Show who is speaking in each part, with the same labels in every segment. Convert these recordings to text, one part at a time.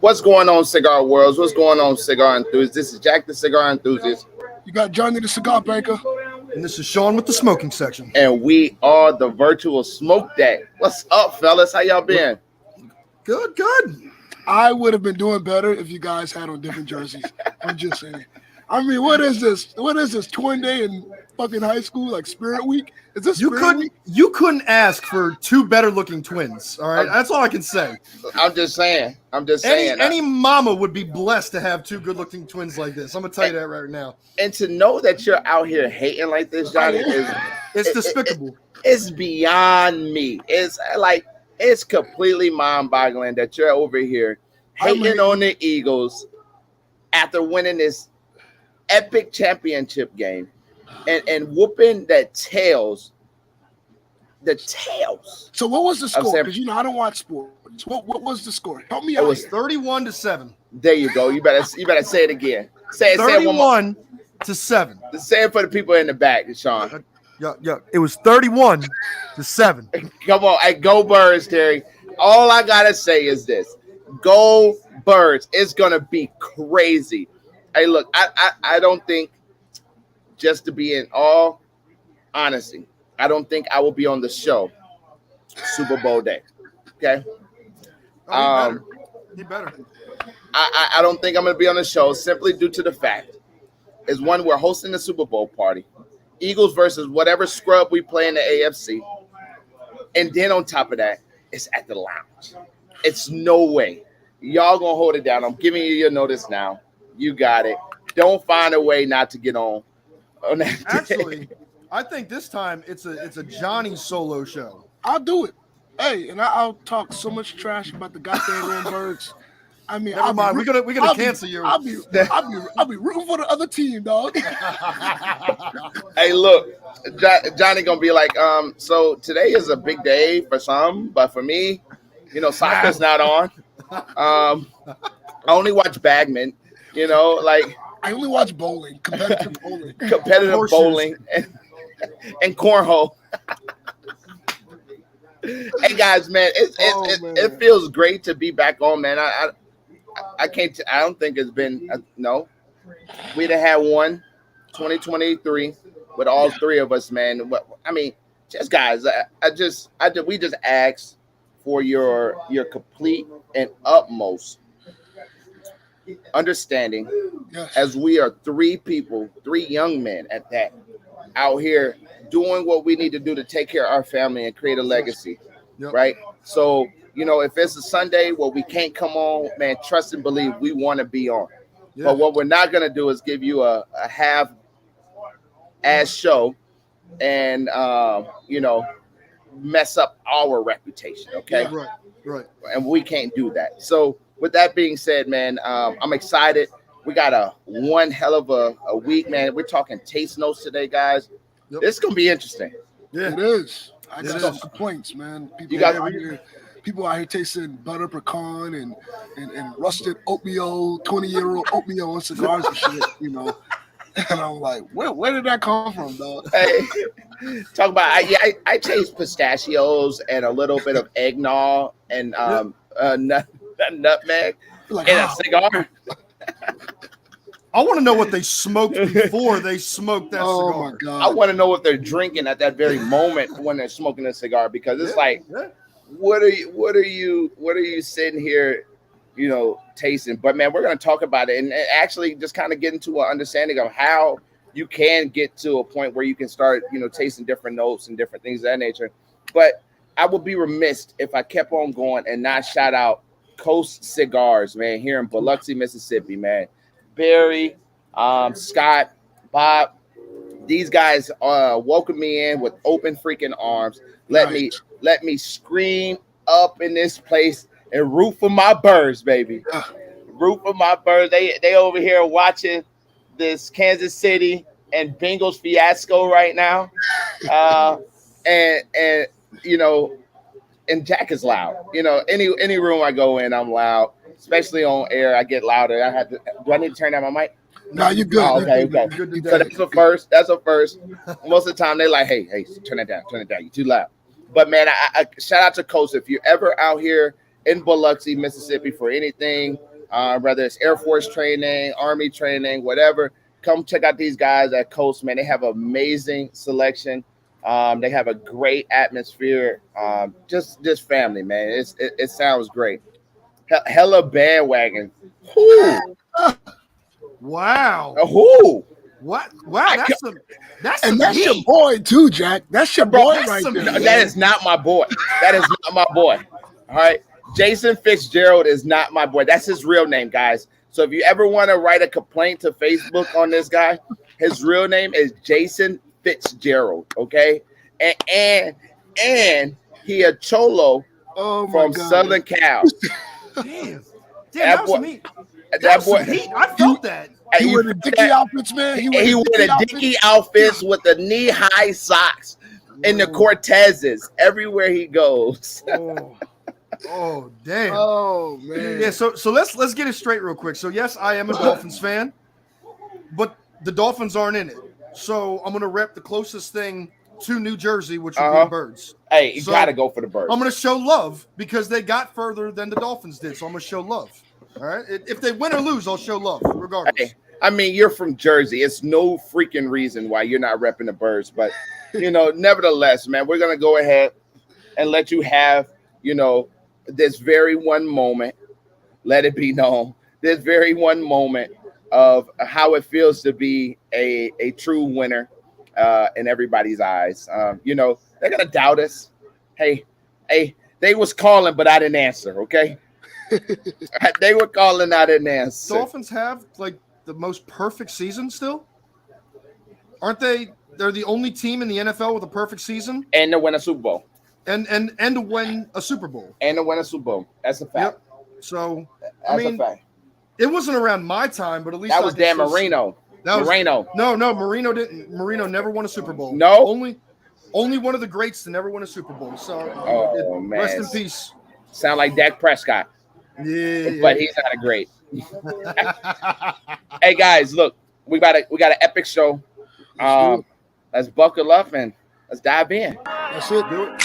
Speaker 1: What's going on, Cigar Worlds? What's going on, Cigar Enthusiast? This is Jack the Cigar Enthusiast.
Speaker 2: You got Johnny the Cigar Baker.
Speaker 3: And this is Sean with the smoking section.
Speaker 1: And we are the virtual smoke deck. What's up, fellas? How y'all been?
Speaker 3: Good, good.
Speaker 2: I would have been doing better if you guys had on different jerseys. I'm just saying. I mean, what is this? What is this? Twin day in fucking high school, like Spirit Week? Is this Week?
Speaker 3: You couldn't ask for two better looking twins. All right, that's all I can say.
Speaker 1: I'm just saying.
Speaker 3: Any mama would be blessed to have two good looking twins like this. I'm gonna tell you that right now.
Speaker 1: And to know that you're out here hating like this, Johnny,
Speaker 3: it's despicable.
Speaker 1: It's beyond me. It's completely mind-boggling that you're over here hating on the Eagles after winning this epic championship game and whooping the tails.
Speaker 2: So what was the score? Because I don't watch sports. What was the score? Help me out.
Speaker 3: It was 31-7.
Speaker 1: There you go. You better say it again. Say it
Speaker 3: 31-7.
Speaker 1: Say it for the people in the back, Sean.
Speaker 3: Yeah. It was 31-7.
Speaker 1: Come on, hey, go Birds, Terry. All I gotta say is this: go Birds. It's gonna be crazy. Hey, look, I don't think, just to be in all honesty, I don't think I will be on the show Super Bowl day. Okay.
Speaker 3: He better.
Speaker 1: I don't think I'm gonna be on the show simply due to the fact is one, we're hosting the Super Bowl party. Eagles versus whatever scrub we play in the AFC. And then on top of that, it's at the lounge. It's no way. Y'all gonna hold it down. I'm giving you your notice now. You got it. Don't find a way not to get on that.
Speaker 3: Actually, I think this time it's a Johnny solo show.
Speaker 2: I'll do it. Hey, and I'll talk so much trash about the goddamn Birds. I mean,
Speaker 3: never mind. We're gonna cancel you.
Speaker 2: I'll be rooting for the other team, dog.
Speaker 1: Hey, look, Johnny gonna be like, so today is a big day for some, but for me, soccer's not on. I only watch Bagman.
Speaker 2: I only watch bowling, competitive
Speaker 1: bowling, and cornhole. Hey guys, man, it feels great to be back on, man. I can't. I don't think it's been no. We'd have had one 2023 with all three of us, man. I mean, just guys. We just ask for your complete and utmost understanding, as we are three young men at that, out here doing what we need to do to take care of our family and create a legacy, right? So, if it's a Sunday where we can't come on, man, trust and believe we want to be on. Yeah. But what we're not going to do is give you a half-ass show and, mess up our reputation, okay?
Speaker 3: Yeah, right.
Speaker 1: And we can't do that. So with that being said, man, I'm excited. We got one hell of a week, man. We're talking taste notes today, guys. Yep. This is going to be interesting.
Speaker 2: Yeah, it is. I got some complaints, man. People out here tasting butter pecan and rusted oatmeal, 20-year-old oatmeal and cigars and shit, And I'm like, where did that come from, dog? Hey,
Speaker 1: talk about I taste pistachios and a little bit of eggnog and nutmeg and a cigar.
Speaker 3: I want to know what they smoked before they smoked that cigar.
Speaker 2: Oh my god!
Speaker 1: I want to know what they're drinking at that very moment when they're smoking a cigar, because it's what are you sitting here, tasting? But man, we're going to talk about it and actually just kind of get into an understanding of how you can get to a point where you can start, tasting different notes and different things of that nature. But I would be remiss if I kept on going and not shout out Coast Cigars, man, here in Biloxi, Mississippi, man. Barry, Scott, Bob, these guys welcomed me in with open freaking arms. Let me scream up in this place and root for my Birds, baby. Root for my Birds. They over here watching this Kansas City and Bengals fiasco right now. And Jack is loud. Any room I go in, I'm loud. Especially on air, I get louder. Do I need to turn down my mic?
Speaker 2: No, you're good.
Speaker 1: Oh, okay.
Speaker 2: Good
Speaker 1: so that's a first. That's a first. Most of the time, they're like, hey, turn it down. You're too loud. But man, I shout out to Coast. If you're ever out here in Biloxi, Mississippi for anything, whether it's Air Force training, Army training, whatever. Come check out these guys at Coast, man. They have amazing selection. They have a great atmosphere. Just family, man. It sounds great. Hella bandwagon. Who?
Speaker 3: Wow.
Speaker 1: Who?
Speaker 3: What? Wow, that's
Speaker 2: your boy too, Jack. That's your boy right there.
Speaker 1: No, that is not my boy. That is not my boy. All right. Jason Fitzgerald is not my boy. That's his real name, guys. So if you ever want to write a complaint to Facebook on this guy, his real name is Jason Fitzgerald. Okay. And he a cholo from Southern Cal.
Speaker 3: Damn, that was me.
Speaker 1: That boy,
Speaker 3: I felt that.
Speaker 2: He wore the Dickie outfits, man.
Speaker 1: He wore the Dickie outfits with the knee-high socks and the Cortezes everywhere he goes.
Speaker 3: Oh, damn.
Speaker 2: Oh, man.
Speaker 3: Yeah, so let's get it straight real quick. So yes, I am a Dolphins fan, but the Dolphins aren't in it. So I'm gonna rep the closest thing to New Jersey, which would be the Birds.
Speaker 1: Hey, you gotta go for the Birds.
Speaker 3: I'm gonna show love because they got further than the Dolphins did. So I'm gonna show love. All right. If they win or lose, I'll show love regardless.
Speaker 1: Hey, I mean, you're from Jersey. It's no freaking reason why you're not repping the Birds. But, nevertheless, man, we're going to go ahead and let you have, this very one moment. Let it be known. This very one moment of how it feels to be a true winner in everybody's eyes. They're going to doubt us. Hey, they was calling, but I didn't answer, okay? They were calling out an answer.
Speaker 3: Dolphins have the most perfect season still, aren't they? They're the only team in the NFL with a perfect season
Speaker 1: and to win a Super Bowl,
Speaker 3: and to win a Super Bowl,
Speaker 1: That's a fact.
Speaker 3: Yep. So
Speaker 1: that's a fact.
Speaker 3: It wasn't around my time, but at least
Speaker 1: that was Dan Marino. Marino.
Speaker 3: No, Marino didn't. Marino never won a Super Bowl.
Speaker 1: No,
Speaker 3: only one of the greats to never win a Super Bowl. So
Speaker 1: man,
Speaker 3: rest in peace.
Speaker 1: Sound like Dak Prescott.
Speaker 3: Yeah,
Speaker 1: but he's not a great. Hey guys, look, we got an epic show. Let's buckle up and let's dive in.
Speaker 2: That's it. Do it.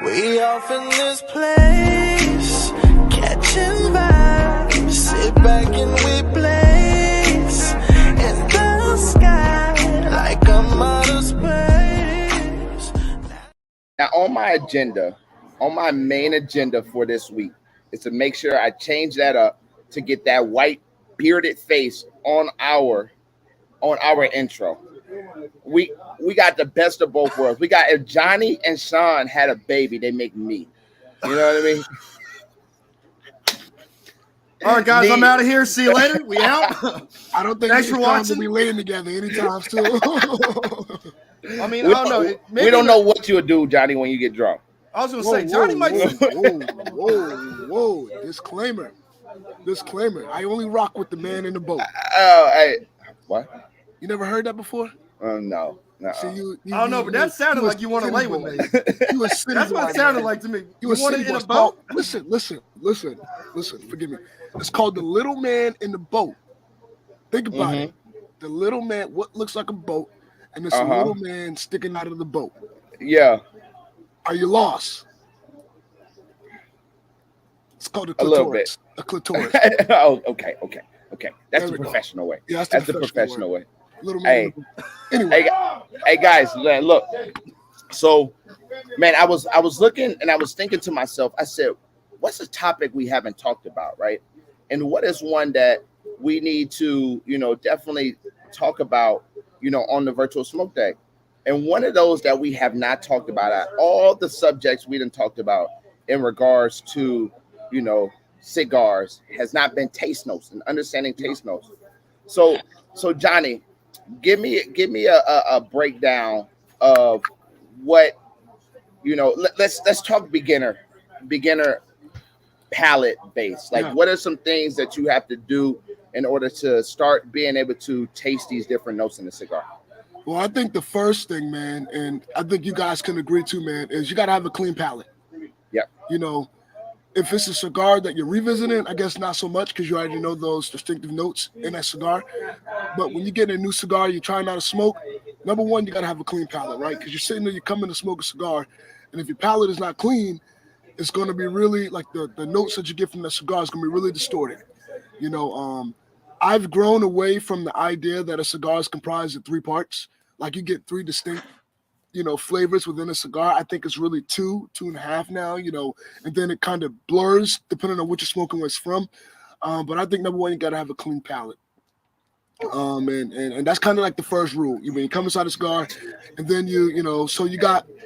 Speaker 4: We off in this place, catching vibes, sit back and we blaze in the sky like I'm out of space.
Speaker 1: Now, on my main agenda for this week is to make sure I change that up to get that white bearded face on our intro. We got the best of both worlds. We got, if Johnny and Sean had a baby, they make me. You know what I mean?
Speaker 3: All right, guys, I'm out of here. See you later. We out.
Speaker 2: I don't think
Speaker 3: thanks for watching.
Speaker 2: We'll be laying together anytime soon.
Speaker 3: I mean, I don't know.
Speaker 1: We don't know what you'll do, Johnny, when you get drunk.
Speaker 3: I was going to say, Johnny might.
Speaker 2: Whoa. Disclaimer. I only rock with the man in the boat.
Speaker 1: What?
Speaker 2: You never heard that before?
Speaker 1: No.
Speaker 2: See,
Speaker 3: I don't know, but that sounded like you want to lay with me. That's what it sounded like to me. You want to in a boat?
Speaker 2: Listen. Forgive me. It's called The Little Man in the Boat. Think about it. The little man, what looks like a boat, and there's a little man sticking out of the boat.
Speaker 1: Yeah.
Speaker 2: Are you lost? It's called a clitoris.
Speaker 1: A little bit.
Speaker 2: A clitoris.
Speaker 1: Oh, okay. That's the professional way.
Speaker 2: Yeah,
Speaker 1: that's the professional way.
Speaker 2: Little man.
Speaker 1: Anyway. Hey guys, look. So, man, I was looking and I was thinking to myself, I said, what's a topic we haven't talked about, right? And what is one that we need to, definitely talk about, on the virtual smoke day? And one of those that we have not talked about, all the subjects we didn't talked about in regards to, cigars, has not been taste notes and understanding taste notes. So Johnny, give me a breakdown of what, let's talk beginner palate base. Like, what are some things that you have to do in order to start being able to taste these different notes in the cigar?
Speaker 2: Well, I think the first thing, man, and I think you guys can agree too, man, is you got to have a clean palate.
Speaker 1: Yep.
Speaker 2: If it's a cigar that you're revisiting, I guess not so much because you already know those distinctive notes in that cigar. But when you get a new cigar, you're trying out to smoke, number one, you got to have a clean palate, right? Because you're sitting there, you come in to smoke a cigar, and if your palate is not clean, it's going to be really like the notes that you get from the cigar is going to be really distorted. You know, I've grown away from the idea that a cigar is comprised of 3 parts. Like you get 3 distinct, flavors within a cigar. I think it's really 2.5 now, and then it kind of blurs depending on what you're smoking where it's from. But I think number one, you got to have a clean palate. And that's kind of like the first rule. You come inside a cigar, and then you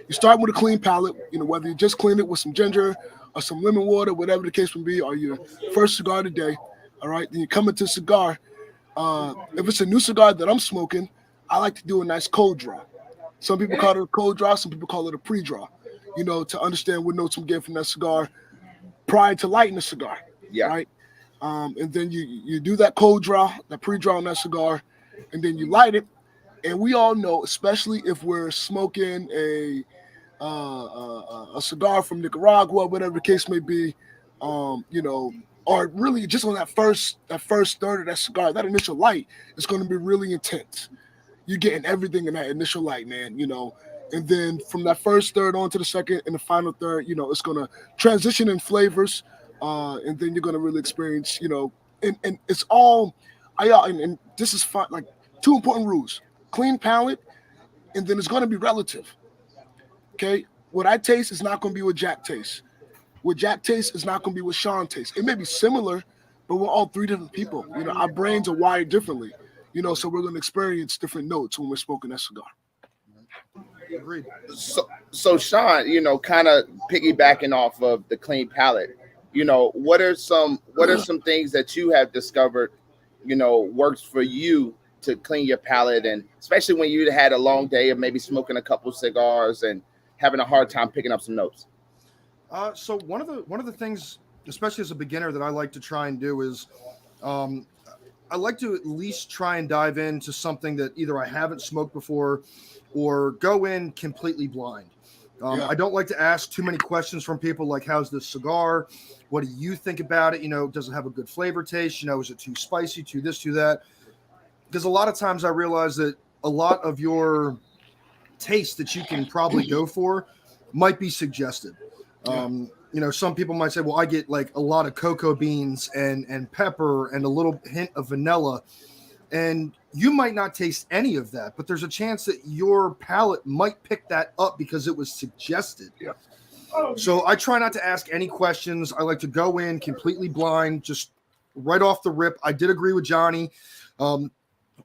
Speaker 2: start with a clean palate. Whether you just clean it with some ginger or some lemon water, whatever the case may be, or your first cigar today. All right, then you come into a cigar. If it's a new cigar that I'm smoking, I like to do a nice cold draw. Some people call it a cold draw. Some people call it a pre-draw. To understand what notes I'm getting from that cigar prior to lighting the cigar.
Speaker 1: Yeah.
Speaker 2: Right. And then you do that cold draw, that pre-draw on that cigar, and then you light it. And we all know, especially if we're smoking a cigar from Nicaragua, whatever the case may be, or really just on that first third of that cigar, that initial light is going to be really intense. You're getting everything in that initial light, man. And then from that first third on to the second and the final third, it's going to transition in flavors. And then you're going to really experience, and it's all, and this is fun, like 2 important rules: clean palate, and then it's going to be relative. Okay, what I taste is not going to be what Jack tastes. What Jack tastes is not going to be what Sean tastes. It may be similar, but we're all 3 different people. Our brains are wired differently. So we're going to experience different notes when we're smoking that cigar.
Speaker 3: Agreed.
Speaker 1: So Sean, kind of piggybacking off of the clean palate. What are some things that you have discovered, works for you to clean your palate, and especially when you had a long day of maybe smoking a couple cigars and having a hard time picking up some notes?
Speaker 3: So one of the things, especially as a beginner, that I like to try and do is, I like to at least try and dive into something that either I haven't smoked before, or go in completely blind. I don't like to ask too many questions from people like, how's this cigar? What do you think about it? Does it have a good flavor taste? Is it too spicy, too this, too that? Because a lot of times I realize that a lot of your taste that you can probably go for might be suggested. Some people might say, well, I get like a lot of cocoa beans and pepper and a little hint of vanilla. And you might not taste any of that, but there's a chance that your palate might pick that up because it was suggested.
Speaker 2: Yeah.
Speaker 3: So I try not to ask any questions. I like to go in completely blind, just right off the rip. I did agree with Johnny.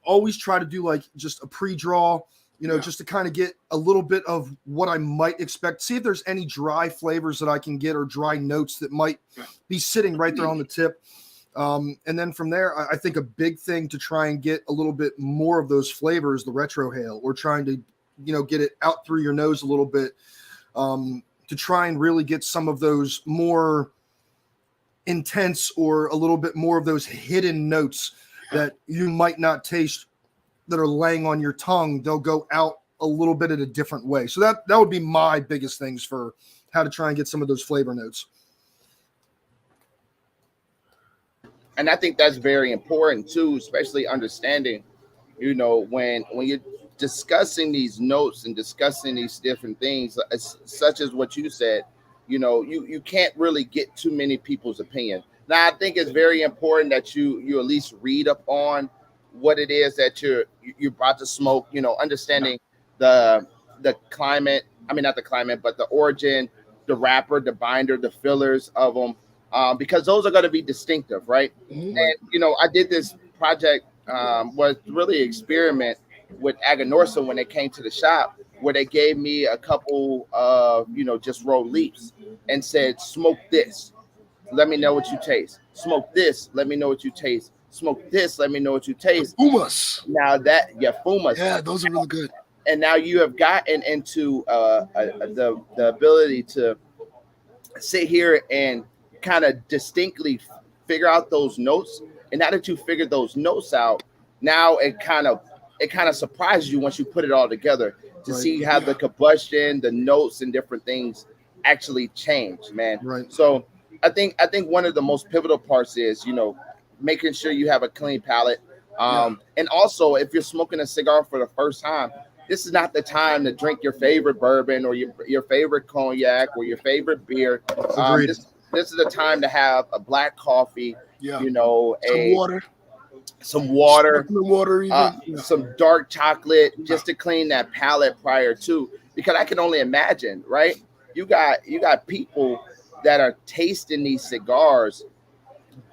Speaker 3: Always try to do like just a pre-draw, just to kind of get a little bit of what I might expect. See if there's any dry flavors that I can get, or dry notes that might be sitting right there on the tip. And then from there, I think a big thing to try and get a little bit more of those flavors, the retrohale, or trying to, get it out through your nose a little bit, to try and really get some of those more intense, or a little bit more of those hidden notes that you might not taste that are laying on your tongue. They'll go out a little bit in a different way. So that would be my biggest things for how to try and get some of those flavor notes.
Speaker 1: And I think that's very important too, especially understanding, when you're discussing these notes and discussing these different things, such as what you said, you can't really get too many people's opinion. Now, I think it's very important that you at least read up on what it is that you're about to smoke, understanding the climate, not the climate, but the origin, the wrapper, the binder, the fillers of them. Because those are going to be distinctive, right? Mm-hmm. And I did this project, was really an experiment with Aganorsa when they came to the shop, where they gave me a couple of just rolled leaves and said, smoke this, let me know what you taste. Smoke this, let me know what you taste. Smoke this, let me know what you taste.
Speaker 2: Fumas.
Speaker 1: Now fumas.
Speaker 2: Yeah, those are really good.
Speaker 1: And now you have gotten into the ability to sit here and kind of distinctly figure out those notes. And now that you figured those notes out, now it kind of surprises you once you put it all together to see how the combustion, the notes, and different things actually change, man.
Speaker 3: Right.
Speaker 1: So I think one of the most pivotal parts is making sure you have a clean palate. And also, if you're smoking a cigar for the first time, this is not the time to drink your favorite bourbon or your favorite cognac or your favorite beer. This is the time to have a black coffee, you know, some water, some dark chocolate, just to clean that palate prior to, because I can only imagine, right? You got people that are tasting these cigars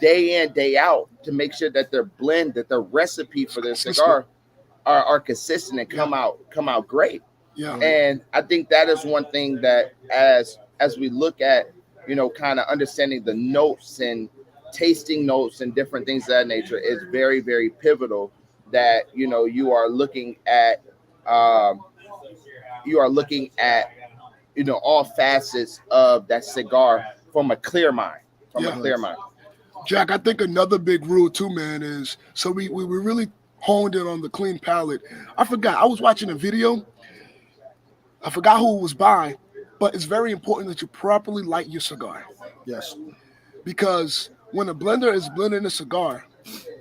Speaker 1: day in, day out to make sure that their blend, that their recipe for their cigar are consistent and come out great.
Speaker 2: Yeah.
Speaker 1: And I think that is one thing that as we look at, you know, kind of understanding the notes and tasting notes and different things of that nature is very, very pivotal, that, you know, you are looking at you know, all facets of that cigar from a clear mind.
Speaker 2: Jack, I think another big rule too, man, is so we really honed in on the clean palate. I forgot, I was watching a video. I forgot who it was by, but it's very important that you properly light your cigar.
Speaker 3: Yes.
Speaker 2: Because when a blender is blending a cigar,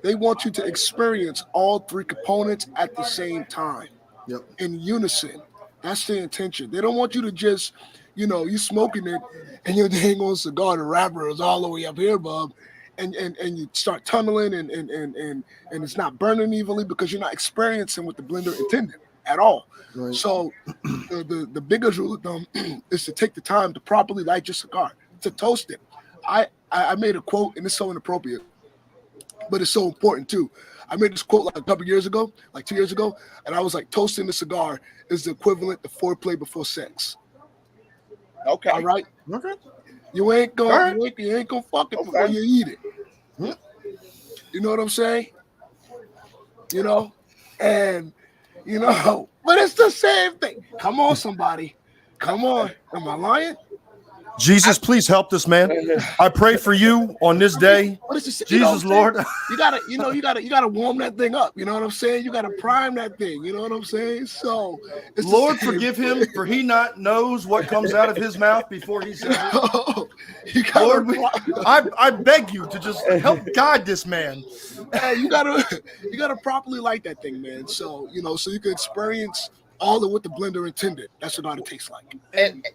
Speaker 2: they want you to experience all three components at the same time.
Speaker 3: Yep.
Speaker 2: In unison. That's the intention. They don't want you to just, you know, you smoking it and your dang on cigar, the wrapper is all the way up here, bub. And you start tunneling and it's not burning evenly because you're not experiencing what the blender intended at all.
Speaker 3: Right.
Speaker 2: So the biggest rule of thumb is to take the time to properly light your cigar, to toast it. I made a quote, and it's so inappropriate, but it's so important too. I made this quote like a couple years ago, like 2 years ago, and I was like, toasting the cigar is the equivalent to foreplay before sex.
Speaker 1: Okay.
Speaker 2: All right.
Speaker 3: Okay.
Speaker 2: You ain't gonna fuck it before you eat it.
Speaker 3: Hmm.
Speaker 2: You know what I'm saying? You know, and you know, but it's the same thing. Come on, somebody. Come on. Am I lying?
Speaker 3: Jesus, please help this man. I pray for you on this day. Jesus, Lord.
Speaker 2: You gotta warm that thing up. You know what I'm saying? You gotta prime that thing. You know what I'm saying? So,
Speaker 3: Lord, forgive him, for he not knows what comes out of his mouth before he says it. Lord, I beg you to just help guide this man.
Speaker 2: Hey, you gotta properly light that thing, man. So so you can experience all of what the blender intended. That's what it tastes like.
Speaker 1: And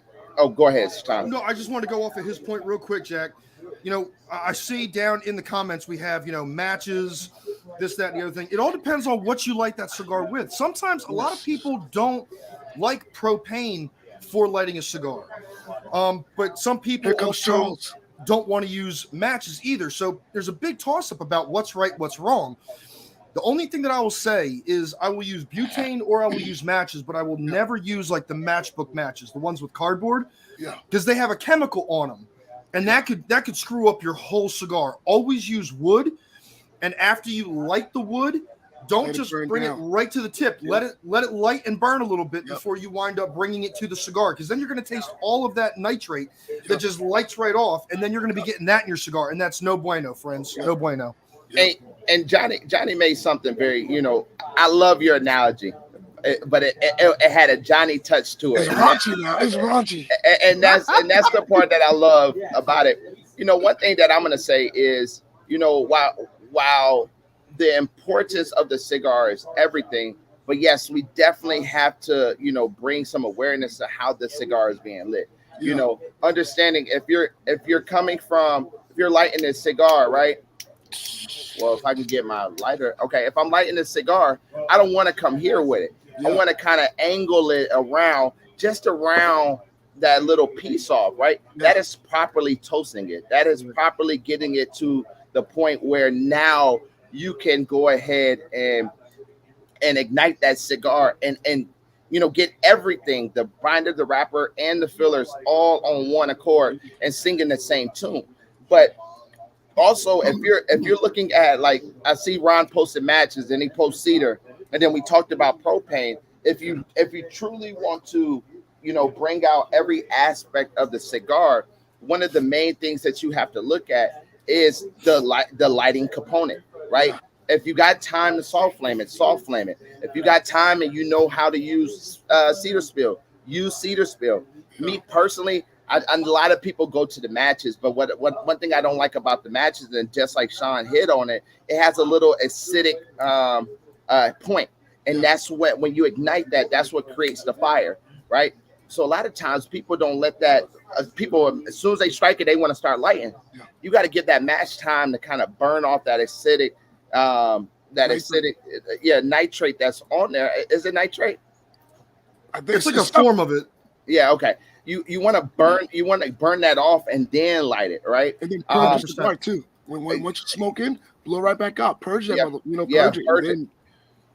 Speaker 1: oh, go ahead, Tom.
Speaker 3: No, I just want to go off of his point real quick, Jack. You know, I see down in the comments we have, matches, this, that, and the other thing. It all depends on what you light that cigar with. Sometimes a lot of people don't like propane for lighting a cigar. But some people also don't want to use matches either. So there's a big toss-up about what's right, what's wrong. The only thing that I will say is I will use butane or I will use matches, but I will never use like the matchbook matches, the ones with cardboard, because they have a chemical on them, and that could screw up your whole cigar. Always use wood, and after you light the wood, don't just bring it right to the tip. Let it light and burn a little bit before you wind up bringing it to the cigar, because then you're going to taste all of that nitrate that just lights right off, and then you're going to be getting that in your cigar, and that's no bueno, friends. No bueno.
Speaker 1: And Johnny made something very, I love your analogy, but it had a Johnny touch to it.
Speaker 2: It's raunchy now. It's raunchy.
Speaker 1: And that's the part that I love about it. One thing that I'm gonna say is, while the importance of the cigar is everything, but yes, we definitely have to, bring some awareness to how the cigar is being lit. Understanding if you're lighting a cigar, right? Well, if I can get my lighter, okay. If I'm lighting a cigar, I don't want to come here with it. I want to kind of angle it around, just around that little piece off, right? That is properly toasting it. That is properly getting it to the point where now you can go ahead and ignite that cigar and get everything, the binder, the wrapper, and the fillers all on one accord and singing the same tune. But also, if you're looking at, like, I see Ron posted matches and he posts cedar, and then we talked about propane. If you truly want to, bring out every aspect of the cigar, one of the main things that you have to look at is the lighting component, right? If you got time to soft flame it, soft flame it. If you got time and you know how to use cedar spill, use cedar spill. Me personally, a lot of people go to the matches, but one thing I don't like about the matches, and just like Sean hit on it, it has a little acidic point, And that's what, when you ignite that, that's what creates the fire, right? So a lot of times people don't let that, people, as soon as they strike it, they want to start lighting.
Speaker 2: Yeah.
Speaker 1: You got to get that match time to kind of burn off that acidic, nitrate that's on there. Is it nitrate?
Speaker 2: I think
Speaker 3: it's like a form of it.
Speaker 1: Yeah, okay. You want to burn that off and then light it, right?
Speaker 2: And then purge the cigar too. When once you smoke in, blow right back out. Purge that, purge it.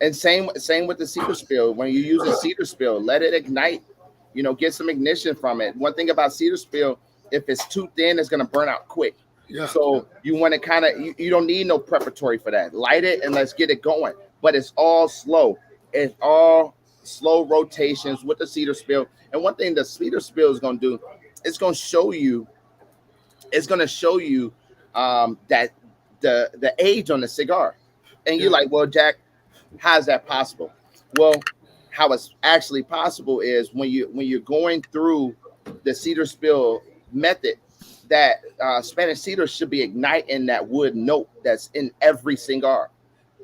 Speaker 1: And same with the cedar spill. When you use a cedar spill, let it ignite. Get some ignition from it. One thing about cedar spill, if it's too thin, it's gonna burn out quick.
Speaker 2: Yeah.
Speaker 1: So you want to kind of, you don't need no preparatory for that. Light it and let's get it going. But it's all slow. It's all slow rotations with the cedar spill. And one thing the cedar spill is going to do, it's going to show you that the age on the cigar. And you're like, well, Jack, how is that possible? Well, how it's actually possible is when you're going through the cedar spill method, that Spanish cedar should be igniting that wood note that's in every cigar.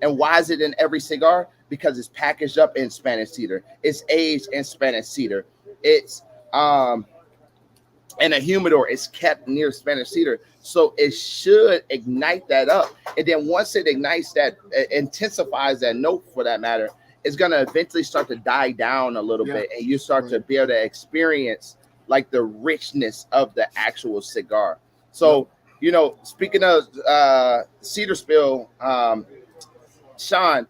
Speaker 1: And why is it in every cigar? Because it's packaged up in Spanish cedar. It's aged in Spanish cedar. It's in a humidor. It's kept near Spanish cedar. So it should ignite that up. And then once it ignites that, it intensifies that note for that matter, it's going to eventually start to die down a little bit. And you start to be able to experience like the richness of the actual cigar. So, speaking of cedar spill, Sean,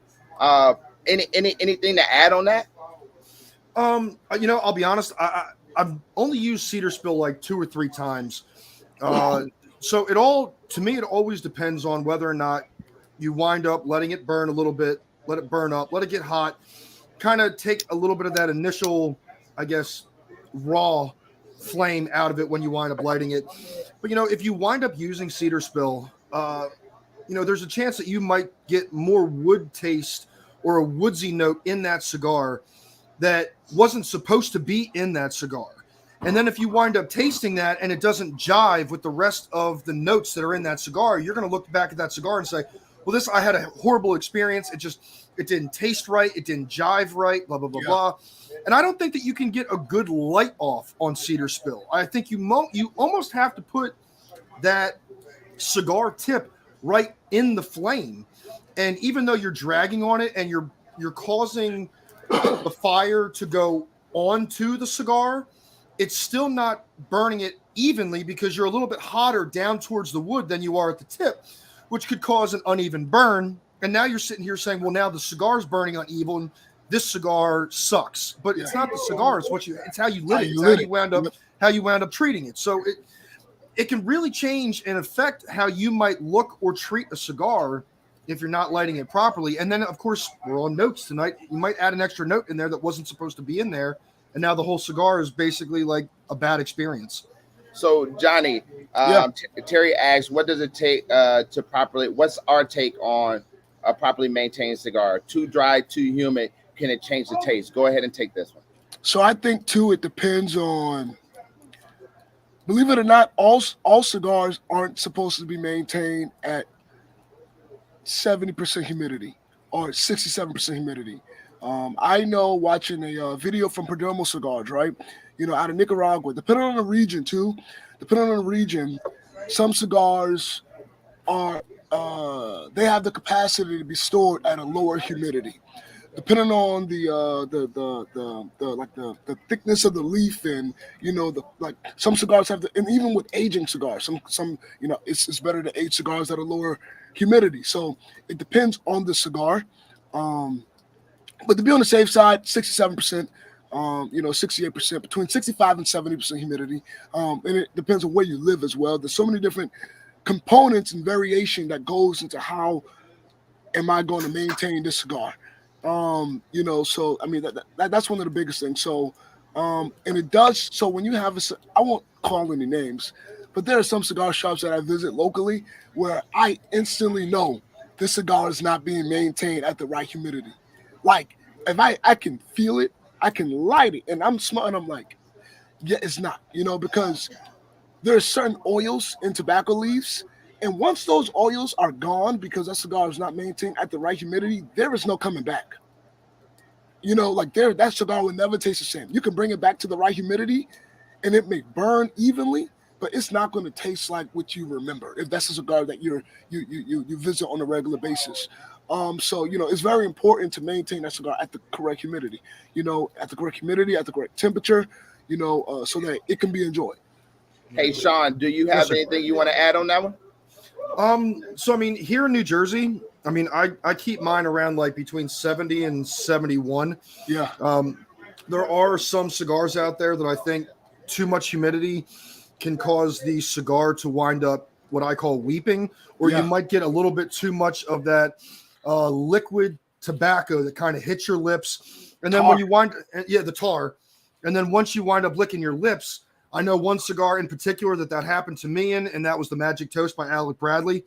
Speaker 1: anything to add on that?
Speaker 3: I'll be honest. I've only used cedar spill like 2 or 3 times. So it always depends on whether or not you wind up letting it burn a little bit, let it burn up, let it get hot, kind of take a little bit of that initial, I guess, raw flame out of it when you wind up lighting it. But if you wind up using cedar spill, there's a chance that you might get more wood taste or a woodsy note in that cigar that wasn't supposed to be in that cigar. And then if you wind up tasting that and it doesn't jive with the rest of the notes that are in that cigar, you're going to look back at that cigar and say, well, I had a horrible experience. It didn't taste right. It didn't jive right, blah, blah, blah, blah. And I don't think that you can get a good light off on cedar spill. I think you almost have to put that cigar tip right in the flame. And even though you're dragging on it and you're causing the fire to go onto the cigar, it's still not burning it evenly because you're a little bit hotter down towards the wood than you are at the tip, which could cause an uneven burn. And now you're sitting here saying, well, now the cigar's burning uneven. This cigar sucks. But it's not the cigar, it's how you lit it. It's how you wound up treating it. So it can really change and affect how you might look or treat a cigar if you're not lighting it properly. And then, of course, we're on notes tonight. You might add an extra note in there that wasn't supposed to be in there. And now the whole cigar is basically like a bad experience.
Speaker 1: So, Johnny, Terry asks, what does it take to properly, what's our take on a properly maintained cigar? Too dry, too humid, can it change the taste? Go ahead and take this one.
Speaker 2: So I think, too, it depends on, believe it or not, all cigars aren't supposed to be maintained at 70% humidity or 67% humidity. I know watching a video from Perdomo Cigars, right? Out of Nicaragua, depending on the region too, some cigars are, they have the capacity to be stored at a lower humidity. Depending on the thickness of the leaf, and some cigars have and even with aging cigars, some it's better to age cigars at a lower humidity. So it depends on the cigar. But to be on the safe side, 67%, 68%, between 65 and 70% humidity. And it depends on where you live as well. There's so many different components and variation that goes into how am I going to maintain this cigar. So I mean that's one of the biggest things. So and it does. So when you have I won't call any names, but there are some cigar shops that I visit locally where I instantly know this cigar is not being maintained at the right humidity. Like if I can feel it, I can light it, and I'm smelling. I'm like, yeah, it's not. Because there's certain oils in tobacco leaves. And once those oils are gone because that cigar is not maintained at the right humidity, there is no coming back. You know, like that cigar will never taste the same. You can bring it back to the right humidity, and it may burn evenly, but it's not going to taste like what you remember if that's a cigar that you visit on a regular basis. So you know, it's very important to maintain that cigar at the correct humidity. You know, at the correct humidity, at the correct temperature. You know, so that it can be enjoyed.
Speaker 1: Hey, Sean, do you have anything you want to add on that one?
Speaker 3: So I mean, here in New Jersey, I mean, I keep mine around like between 70 and 71.
Speaker 2: Yeah.
Speaker 3: There are some cigars out there that I think too much humidity can cause the cigar to wind up what I call weeping, or you might get a little bit too much of that liquid tobacco that kind of hits your lips. And then when you the tar. And then once you wind up licking your lips, I know one cigar in particular that happened to me in, and that was the Magic Toast by Alec Bradley.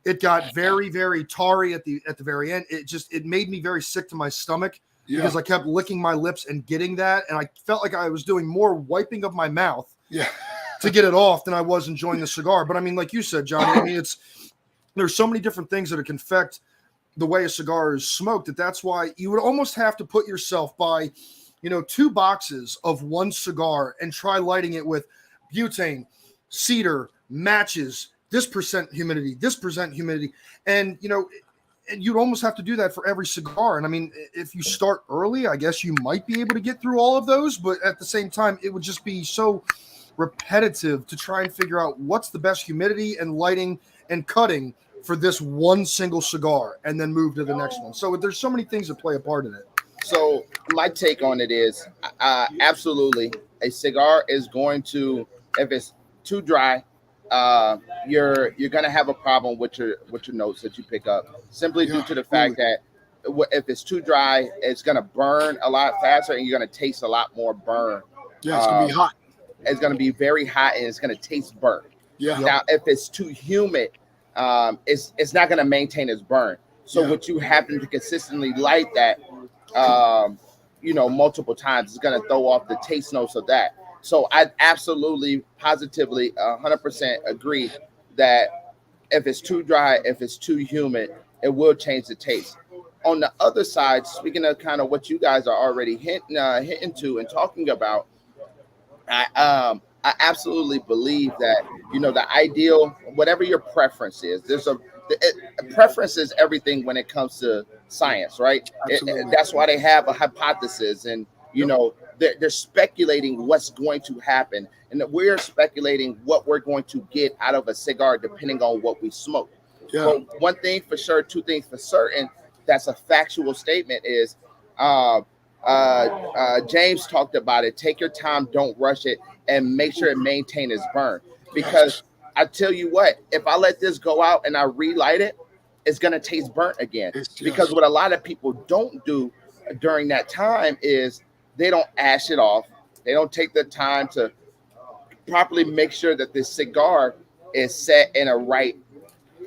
Speaker 3: It got very, very tarry at the very end. It made me very sick to my stomach because I kept licking my lips and getting that. And I felt like I was doing more wiping of my mouth to get it off than I was enjoying the cigar. But I mean, like you said, Johnny, I mean, there's so many different things that can affect the way a cigar is smoked that's why you would almost have to put yourself by, 2 boxes of one cigar and try lighting it with butane, cedar, matches, this percent humidity. And, you'd almost have to do that for every cigar. And I mean, if you start early, I guess you might be able to get through all of those, but at the same time, it would just be so repetitive to try and figure out what's the best humidity and lighting and cutting for this one single cigar and then move to the next one. So there's so many things that play a part in it.
Speaker 1: So my take on it is absolutely a cigar is going to, if it's too dry, you're going to have a problem with your notes that you pick up simply due to the fact that if it's too dry, it's going to burn a lot faster and you're going to taste a lot more burn.
Speaker 2: Yeah, it's going to be hot.
Speaker 1: It's going to be very hot and it's going to taste burnt.
Speaker 2: Yeah.
Speaker 1: Now, if it's too humid, it's not going to maintain its burn. So what you happen to consistently light that, multiple times, it's going to throw off the taste notes of that. So I absolutely, positively, 100% agree that if it's too dry, if it's too humid, it will change the taste. On the other side, speaking of kind of what you guys are already hitting to and talking about, I absolutely believe that, the ideal, whatever your preference is, preference is everything when it comes to science, right? That's why they have a hypothesis and, they're speculating what's going to happen. And that we're speculating what we're going to get out of a cigar depending on what we smoke. Yeah. But one thing for sure, 2 things for certain, that's a factual statement is James talked about it. Take your time, don't rush it, and make sure it maintains its burn. Because I tell you what, if I let this go out and I relight it, it's going to taste burnt again. Because what a lot of people don't do during that time is they don't ash it off. They don't take the time to properly make sure that this cigar is set in a right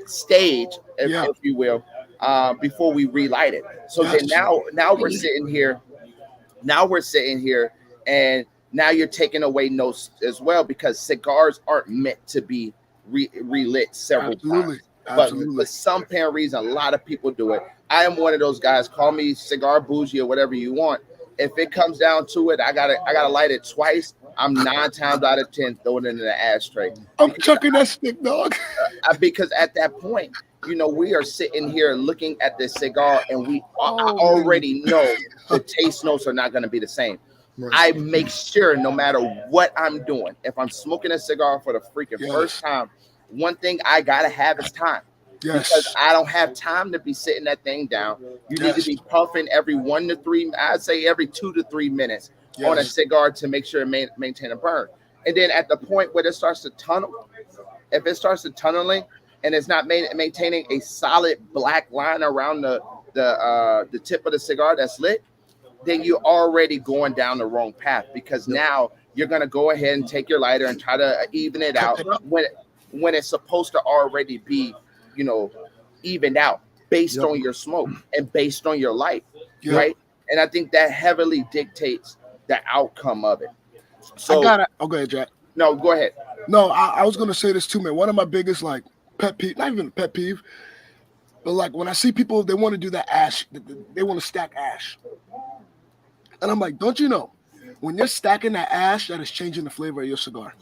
Speaker 1: stage, if you will, before we relight it. So then now we're sitting here. Now we're sitting here, and now you're taking away notes as well because cigars aren't meant to be relit several times. But for some apparent reason, a lot of people do it. I am one of those guys. Call me cigar bougie or whatever you want. If it comes down to it, I gotta light it twice. I'm 9 times out of 10 throwing it in the ashtray.
Speaker 2: I'm chucking that stick, dog.
Speaker 1: Because at that point, we are sitting here looking at this cigar, and I already know the taste notes are not going to be the same. Right. I make sure no matter what I'm doing, if I'm smoking a cigar for the freaking first time, one thing I gotta have is time. Because I don't have time to be sitting that thing down. You need to be puffing every 1 to 3, I'd say every 2 to 3 minutes on a cigar to make sure it maintain a burn. And then at the point where it starts to tunnel, if it starts to tunneling and it's not maintaining a solid black line around the tip of the cigar that's lit, then you're already going down the wrong path because now you're going to go ahead and take your lighter and try to even it out when it's supposed to already be evened out based on your smoke and based on your light, right? And I think that heavily dictates the outcome of it. So
Speaker 2: go ahead, Jack.
Speaker 1: No, go ahead.
Speaker 2: No, I was gonna say this too, man. One of my biggest pet peeve, not even a pet peeve, but when I see people, they want to do that ash, they want to stack ash. And I'm like, don't you know, when you're stacking that ash, that is changing the flavor of your cigar.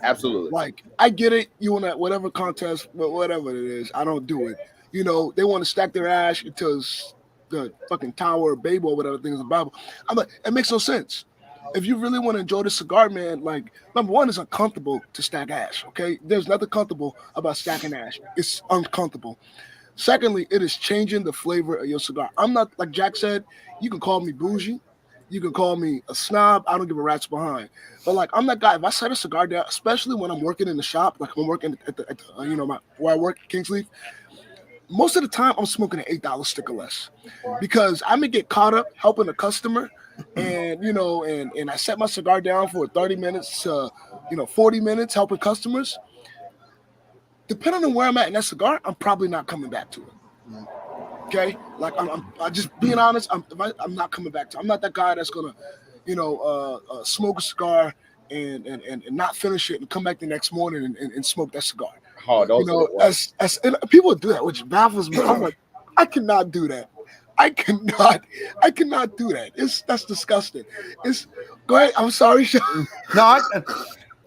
Speaker 1: Absolutely.
Speaker 2: Like, I get it. You want that whatever contest, but whatever it is, I don't do it. You know, they want to stack their ash until it's the fucking Tower of Babel or whatever thing is the Bible. I'm like, it makes no sense. If you really want to enjoy the cigar, man, like, number one, it's uncomfortable to stack ash, okay? There's nothing comfortable about stacking ash. It's uncomfortable. Secondly, it is changing the flavor of your cigar. I'm not, like Jack said, you can call me bougie. You can call me a snob. I don't give a rat's behind. But like, I'm that guy. If I set a cigar down, especially when I'm working in the shop, like I'm working at the where I work, Kingsleaf, most of the time I'm smoking an $8 stick or less, because I may get caught up helping a customer, and and I set my cigar down for 30 minutes to 40 minutes helping customers. Depending on where I'm at in that cigar, I'm probably not coming back to it. Okay, like I'm just being honest. I'm not coming back to. I'm not that guy that's gonna, smoke a cigar and not finish it and come back the next morning and smoke that cigar.
Speaker 1: Oh, those
Speaker 2: as and people do that, which baffles me. I'm like, I cannot do that. I cannot do that. That's disgusting. Go ahead. I'm sorry, Sean.
Speaker 3: No,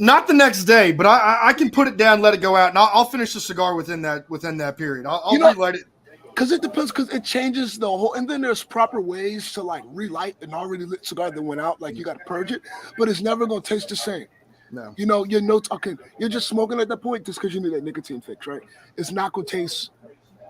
Speaker 3: not the next day, but I can put it down, let it go out, and I'll finish the cigar within that period. I'll relight it.
Speaker 2: Because it depends, because it changes the whole, and then there's proper ways to like relight an already lit cigar that went out. Like you got to purge it, but it's never gonna taste the same.
Speaker 3: No,
Speaker 2: your notes. Okay, you're just smoking at that point just because you need that nicotine fix, right? It's not gonna taste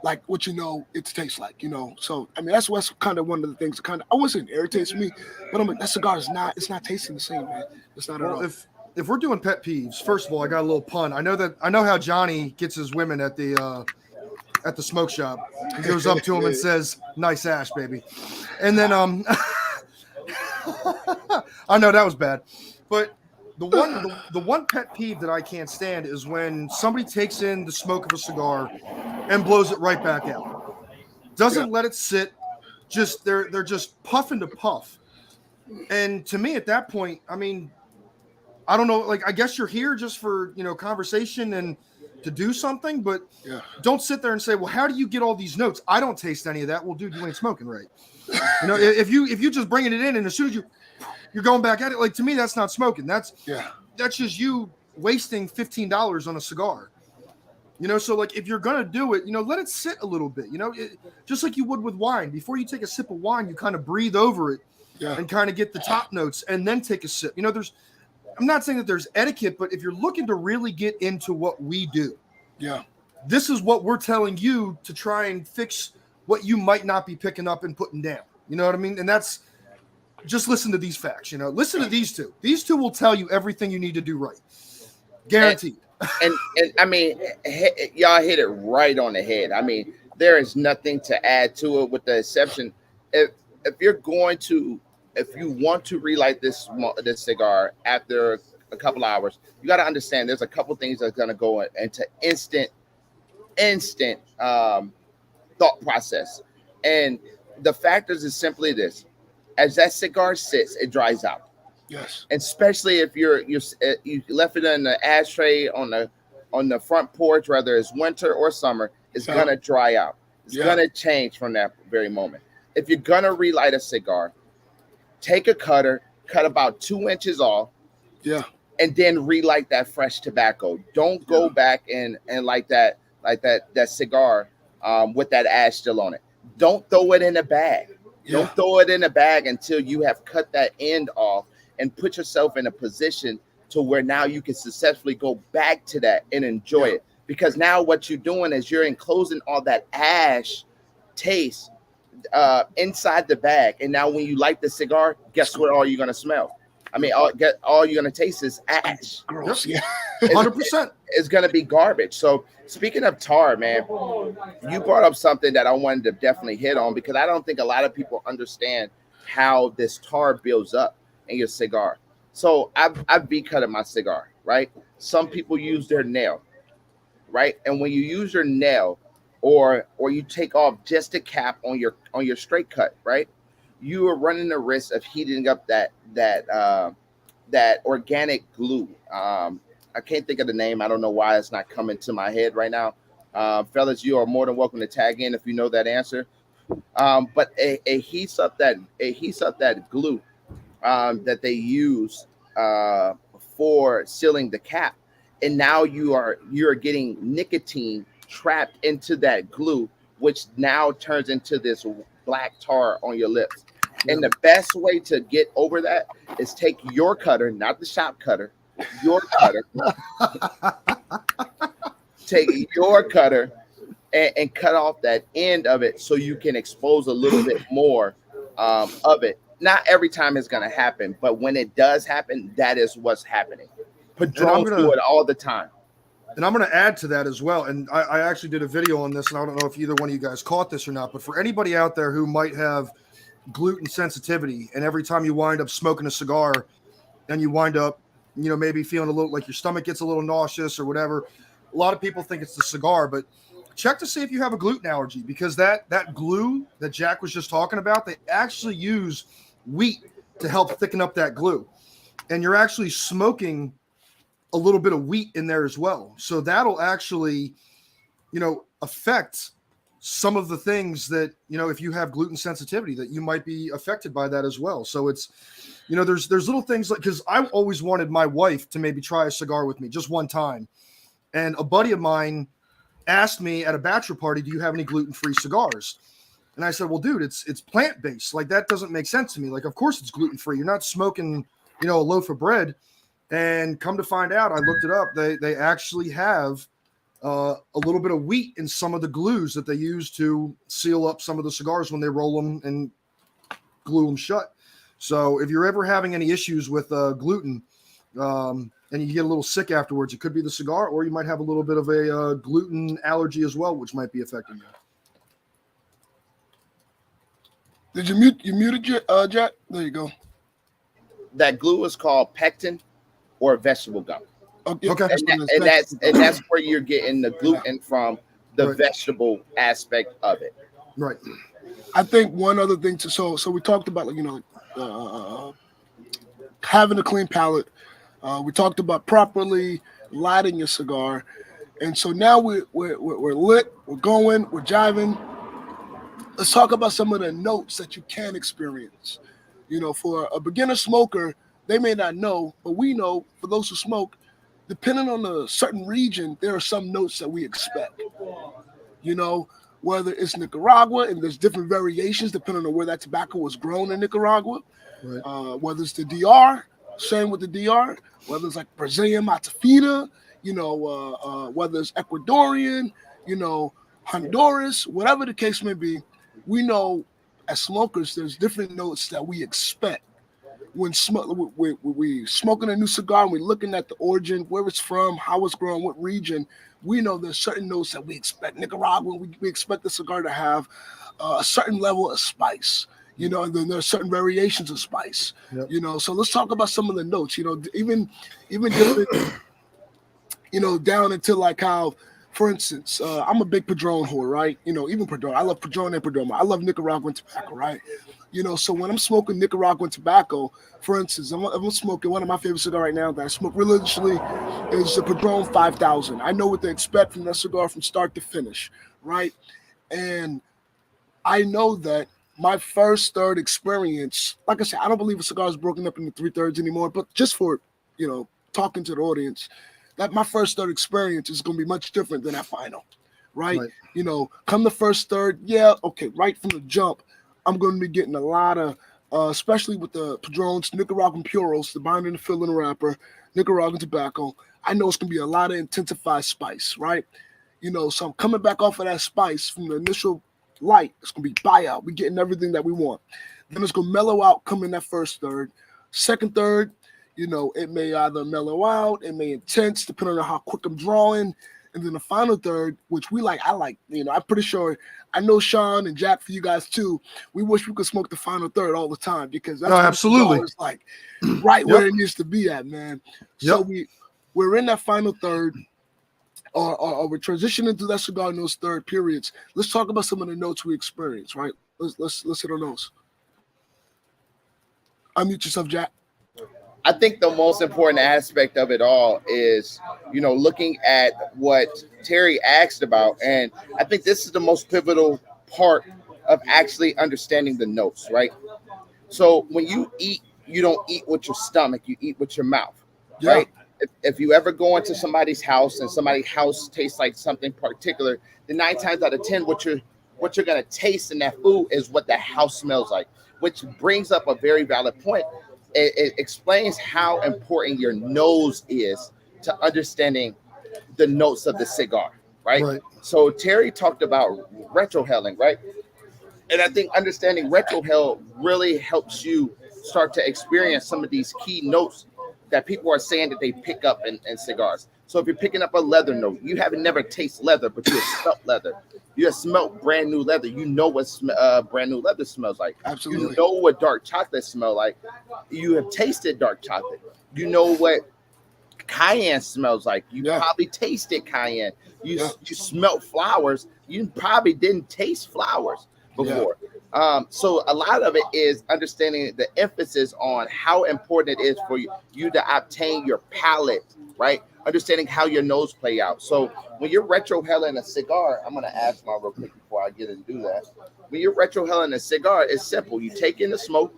Speaker 2: like what it tastes like. So I mean that's what's kind of one of the things that kind of I wouldn't say it irritates me, but I'm like that cigar is not. It's not tasting the same, man. It's not at all.
Speaker 3: If we're doing pet peeves, first of all, I got a little pun. I know how Johnny gets his women at the smoke shop. He goes up to him and says, "Nice ash, baby." And then I know that was bad. But the one pet peeve that I can't stand is when somebody takes in the smoke of a cigar and blows it right back out. Doesn't let it sit. Just they're just puffing to puff. And to me at that point, I mean, I don't know, like I guess you're here just for, conversation and to do something, but don't sit there and say, well, how do you get all these notes? I don't taste any of that. Well, dude, you ain't smoking right. If you just bringing it in and as soon as you're going back at it, like to me, that's not smoking. That's just you wasting $15 on a cigar. So like if you're gonna do it, let it sit a little bit. Just like you would with wine. Before you take a sip of wine, you kind of breathe over it and kind of get the top notes and then take a sip. I'm not saying that there's etiquette, but if you're looking to really get into what we do, this is what we're telling you to try and fix what you might not be picking up and putting down. You know what I mean? And that's just listen to these facts. Listen to these two. These two will tell you everything you need to do right, guaranteed.
Speaker 1: And I mean, y'all hit it right on the head. I mean, there is nothing to add to it, with the exception if you want to relight this cigar after a couple hours, you got to understand there's a couple things that's going to go into instant thought process. And the factors is simply this: as that cigar sits, it dries out.
Speaker 2: Yes.
Speaker 1: And especially if you left it in the ashtray on the front porch, whether it's winter or summer, it's going to dry out. It's going to change from that very moment. If you're going to relight a cigar, take a cutter, cut about 2 inches off, and then relight that fresh tobacco. Don't go back and light that cigar with that ash still on it. Don't throw it in a bag. Don't throw it in a bag until you have cut that end off and put yourself in a position to where now you can successfully go back to that and enjoy it. Because now what you're doing is you're enclosing all that ash taste inside the bag, and now when you light the cigar, guess what? All you're gonna smell. I mean, all you're gonna taste is ash.
Speaker 2: Gross.
Speaker 3: 100%.
Speaker 1: It's gonna be garbage. So speaking of tar, man, you brought up something that I wanted to definitely hit on, because I don't think a lot of people understand how this tar builds up in your cigar. So I've cut my cigar, right? Some people use their nail, right? And when you use your nail, or you take off just a cap on your straight cut, right? You are running the risk of heating up that organic glue. I can't think of the name. I don't know why it's not coming to my head right now. Fellas, you are more than welcome to tag in if you know that answer. But it heats up that glue, that they use for sealing the cap, and now you're getting nicotine trapped into that glue, which now turns into this black tar on your lips. And the best way to get over that is take your cutter, not the shop cutter, your cutter. Take your cutter and cut off that end of it so you can expose a little bit more of it. Not every time it's going to happen, but when it does happen, that is what's happening. Padrones do it all the time.
Speaker 3: And I'm going to add to that as well. And I actually did a video on this, and I don't know if either one of you guys caught this or not, but for anybody out there who might have gluten sensitivity, and every time you wind up smoking a cigar and you wind up, maybe feeling a little like your stomach gets a little nauseous or whatever, a lot of people think it's the cigar, but check to see if you have a gluten allergy, because that glue that Jack was just talking about, they actually use wheat to help thicken up that glue. And you're actually smoking a little bit of wheat in there as well. So that'll actually, affect some of the things that, if you have gluten sensitivity, that you might be affected by that as well. So it's, there's little things like, because I always wanted my wife to maybe try a cigar with me just one time. And a buddy of mine asked me at a bachelor party, do you have any gluten-free cigars? And I said, well, dude, it's plant-based. Like, that doesn't make sense to me. Like, of course it's gluten-free. You're not smoking, a loaf of bread. And come to find out, I looked it up. They actually have a little bit of wheat in some of the glues that they use to seal up some of the cigars when they roll them and glue them shut. So if you're ever having any issues with gluten, and you get a little sick afterwards, it could be the cigar, or you might have a little bit of a gluten allergy as well, which might be affecting you.
Speaker 2: Did you muted Jack? There you go.
Speaker 1: That glue is called pectin or vegetable gum.
Speaker 2: Okay.
Speaker 1: And that's where you're getting the gluten from, the vegetable aspect of it.
Speaker 3: Right.
Speaker 2: I think one other thing so we talked about having a clean palate. We talked about properly lighting your cigar, and so now we're lit, we're going, we're jiving. Let's talk about some of the notes that you can experience. For a beginner smoker, they may not know, but we know, for those who smoke, depending on a certain region, there are some notes that we expect. Whether it's Nicaragua, and there's different variations depending on where that tobacco was grown in Nicaragua. Right. Whether it's the DR, same with the DR. Whether it's like Brazilian Matafita, whether it's Ecuadorian, Honduras, whatever the case may be, we know as smokers there's different notes that we expect when we smoking a new cigar and we're looking at the origin, where it's from, how it's grown, what region. We know there's certain notes that we expect. Nicaragua, we expect the cigar to have a certain level of spice. And then there are certain variations of spice. Yep. So let's talk about some of the notes. Even different, down into like how, for instance, I'm a big Padron whore, right? Even Padron. I love Padron and Perdomo. I love Nicaraguan tobacco, right? So when I'm smoking Nicaraguan tobacco, for instance, I'm smoking one of my favorite cigars right now that I smoke religiously is the Padron 5000. I know what to expect from that cigar from start to finish, right? And I know that my first third experience, like I said, I don't believe a cigar is broken up into 3/3 anymore, but just for, talking to the audience, that my first third experience is going to be much different than that final, right? Come the first third, right from the jump, I'm going to be getting a lot of, especially with the Padrones, Nicaraguan Puros, the binder, the fill, and the wrapper, Nicaraguan tobacco. I know it's going to be a lot of intensified spice, right? So I'm coming back off of that spice from the initial light. It's going to be buyout. We're getting everything that we want. Then it's going to mellow out, come in that first third. Second third, it may either mellow out, it may intense, depending on how quick I'm drawing. And then the final third, which I like, I'm pretty sure, I know Sean and Jack, for you guys too, we wish we could smoke the final third all the time, because that's
Speaker 3: absolutely
Speaker 2: it's like right where it needs to be at, man. So we're in that final third, or we're transitioning to that cigar in those third periods. Let's talk about some of the notes we experience, right? Let's hit on those. Unmute yourself, Jack.
Speaker 1: I think the most important aspect of it all is, looking at what Terry asked about. And I think this is the most pivotal part of actually understanding the notes, right? So when you eat you don't eat with your stomach, you eat with your mouth, right? If you ever go into somebody's house and somebody's house tastes like something particular, then 9 times out of 10, what you're gonna taste in that food is what the house smells like, which brings up a very valid point. It explains how important your nose is to understanding the notes of the cigar, right? So Terry talked about retrohaling, right? And I think understanding retrohale really helps you start to experience some of these key notes that people are saying that they pick up in cigars. So if you're picking up a leather note, you haven't never tasted leather, but you have smelt leather. You have smelt brand new leather. You know what brand new leather smells like.
Speaker 2: Absolutely.
Speaker 1: You know what dark chocolate smells like. You have tasted dark chocolate. You know what cayenne smells like. You probably tasted cayenne. You smelt flowers. You probably didn't taste flowers before. So a lot of it is understanding the emphasis on how important it is for you to obtain your palate, right? Understanding how your nose play out. So when you're retrohaling a cigar, I'm going to ask my real quick before I get into that. When you're retrohaling a cigar, it's simple. You take in the smoke.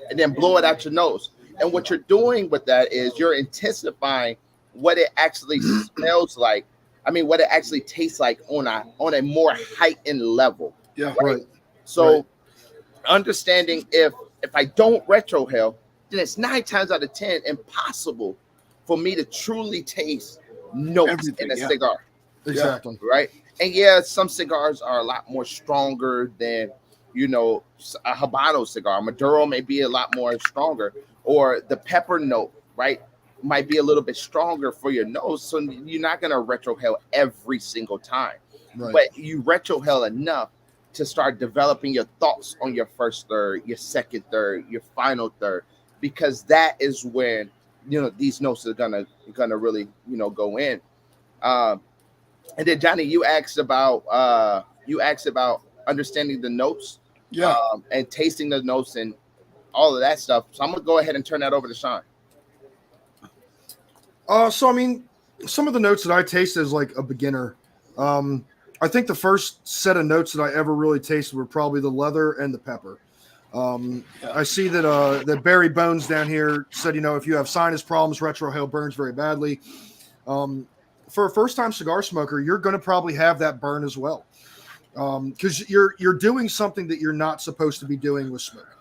Speaker 1: And then blow it out your nose. And what you're doing with that is you're intensifying what it actually smells like. I mean, what it actually tastes like on a more heightened level. Right. So understanding if I don't retrohale, then it's 9 times out of 10 impossible for me to truly taste notes in a cigar.
Speaker 3: Exactly.
Speaker 1: Right. And some cigars are a lot more stronger than, a Habano cigar. Maduro may be a lot more stronger, or the pepper note, right, might be a little bit stronger for your nose. So you're not going to retrohale every single time, but you retrohale enough to start developing your thoughts on your first third, your second third, your final third, because that is when, these notes are gonna really, go in. And then Johnny, you asked about understanding the notes, and tasting the notes and all of that stuff. So I'm gonna go ahead and turn that over to Sean.
Speaker 3: So I mean, some of the notes that I taste as like a beginner, I think the first set of notes that I ever really tasted were probably the leather and the pepper. I see that Barry Bones down here said, if you have sinus problems, retrohale burns very badly. For a first-time cigar smoker, you're going to probably have that burn as well, because you're doing something that you're not supposed to be doing with smoke.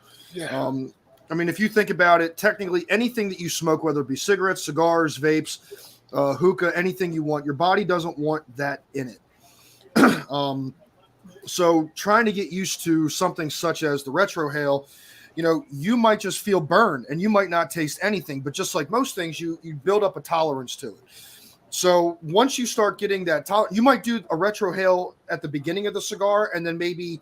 Speaker 3: I mean, if you think about it, technically anything that you smoke, whether it be cigarettes, cigars, vapes, hookah, anything you want, your body doesn't want that in it. So trying to get used to something such as the retrohale, you might just feel burn and you might not taste anything, but just like most things, you build up a tolerance to it. So once you start getting that you might do a retrohale at the beginning of the cigar and then maybe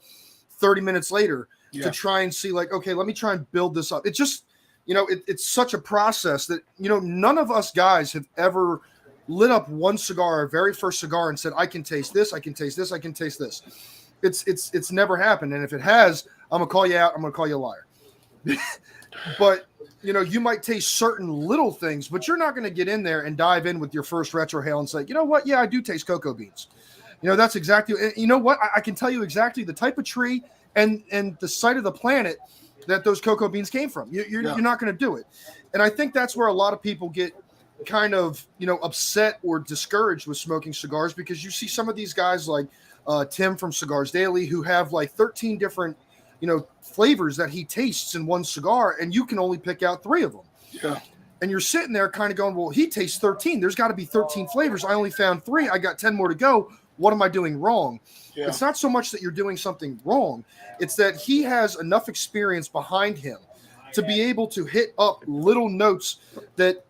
Speaker 3: 30 minutes later to try and see like, okay, let me try and build this up. It just, it's such a process that, none of us guys have ever lit up one cigar, our very first cigar, and said, I can taste this, I can taste this, I can taste this. It's never happened. And if it has, I'm gonna call you out, I'm gonna call you a liar. But you might taste certain little things, but you're not going to get in there and dive in with your first retrohale and say, you know what? Yeah, I do taste cocoa beans. That's exactly, what? I can tell you exactly the type of tree and the site of the planet that those cocoa beans came from. You're not going to do it. And I think that's where a lot of people get kind of, upset or discouraged with smoking cigars, because you see some of these guys like Tim from Cigars Daily who have like 13 different flavors that he tastes in one cigar, and you can only pick out 3 of them. And you're sitting there kind of going, well, he tastes 13. There's got to be 13 flavors. I only found 3. I got 10 more to go. What am I doing wrong? It's not so much that you're doing something wrong. It's that he has enough experience behind him to be able to hit up little notes that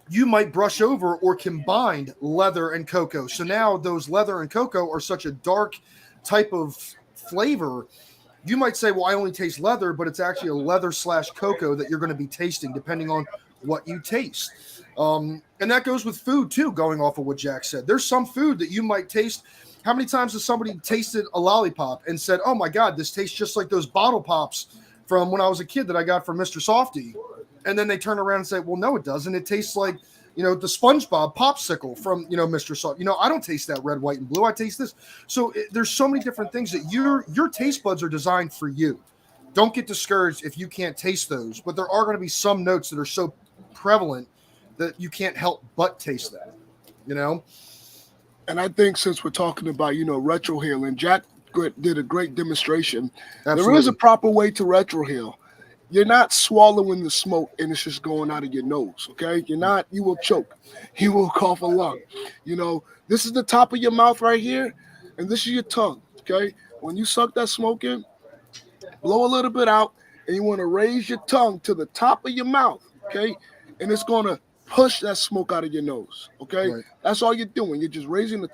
Speaker 3: you might brush over or combined leather and cocoa. So now those leather and cocoa are such a dark type of flavor. You might say, well, I only taste leather, but it's actually a leather/cocoa that you're going to be tasting depending on what you taste. And that goes with food too, going off of what Jack said. There's some food that you might taste. How many times has somebody tasted a lollipop and said, oh my God, this tastes just like those bottle pops from when I was a kid that I got from Mr. Softy? And then they turn around and say, well, no, it doesn't. It tastes like, the SpongeBob popsicle from, Mr. Salt. I don't taste that red, white, and blue. I taste this. So there's so many different things that your taste buds are designed for you. Don't get discouraged if you can't taste those, but there are going to be some notes that are so prevalent that you can't help but taste that,
Speaker 2: And I think since we're talking about, retrohaling, Jack did a great demonstration.
Speaker 3: Absolutely.
Speaker 2: There is a proper way to retrohale. You're not swallowing the smoke and it's just going out of your nose, okay? You will choke. You will cough a lung. This is the top of your mouth right here, and this is your tongue, okay? When you suck that smoke in, blow a little bit out, and you want to raise your tongue to the top of your mouth, okay? And it's going to push that smoke out of your nose, okay?
Speaker 3: Right.
Speaker 2: That's all you're doing. You're just raising your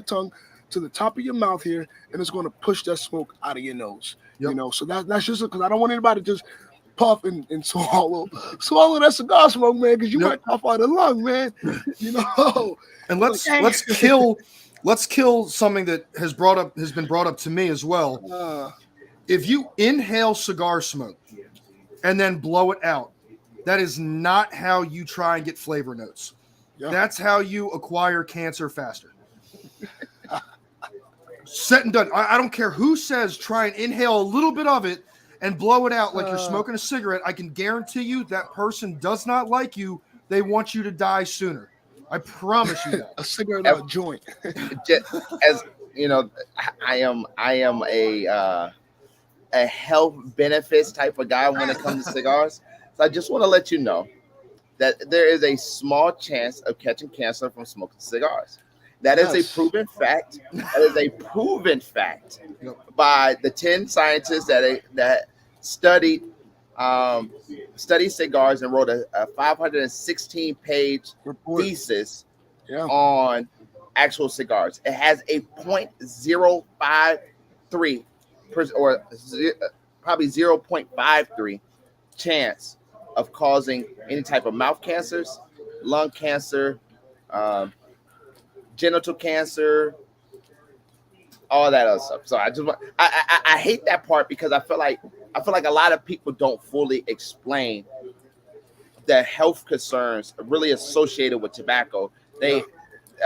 Speaker 2: tongue to the top of your mouth here, and it's going to push that smoke out of your nose.
Speaker 3: Yep.
Speaker 2: So that's just because I don't want anybody to just puff and swallow that cigar smoke, man, because you might cough out a lung, man.
Speaker 3: And let's kill something that has been brought up to me as well. If you inhale cigar smoke and then blow it out, that is not how you try and get flavor notes. Yeah. That's how you acquire cancer faster. Set and done. I don't care who says try and inhale a little bit of it and blow it out like you're smoking a cigarette. I can guarantee you that person does not like you. They want you to die sooner. I promise you that.
Speaker 2: A cigarette or a joint.
Speaker 1: As you know, I am a health benefits type of guy when it comes to cigars. So I just want to let you know that there is a small chance of catching cancer from smoking cigars. That is a proven fact. That is a proven fact by the 10 scientists that studied cigars and wrote a 516-page thesis on actual cigars. It has a 0.053 or probably 0.53 chance of causing any type of mouth cancers, lung cancer, genital cancer, all that other stuff. So I hate that part because I feel like a lot of people don't fully explain the health concerns really associated with tobacco. They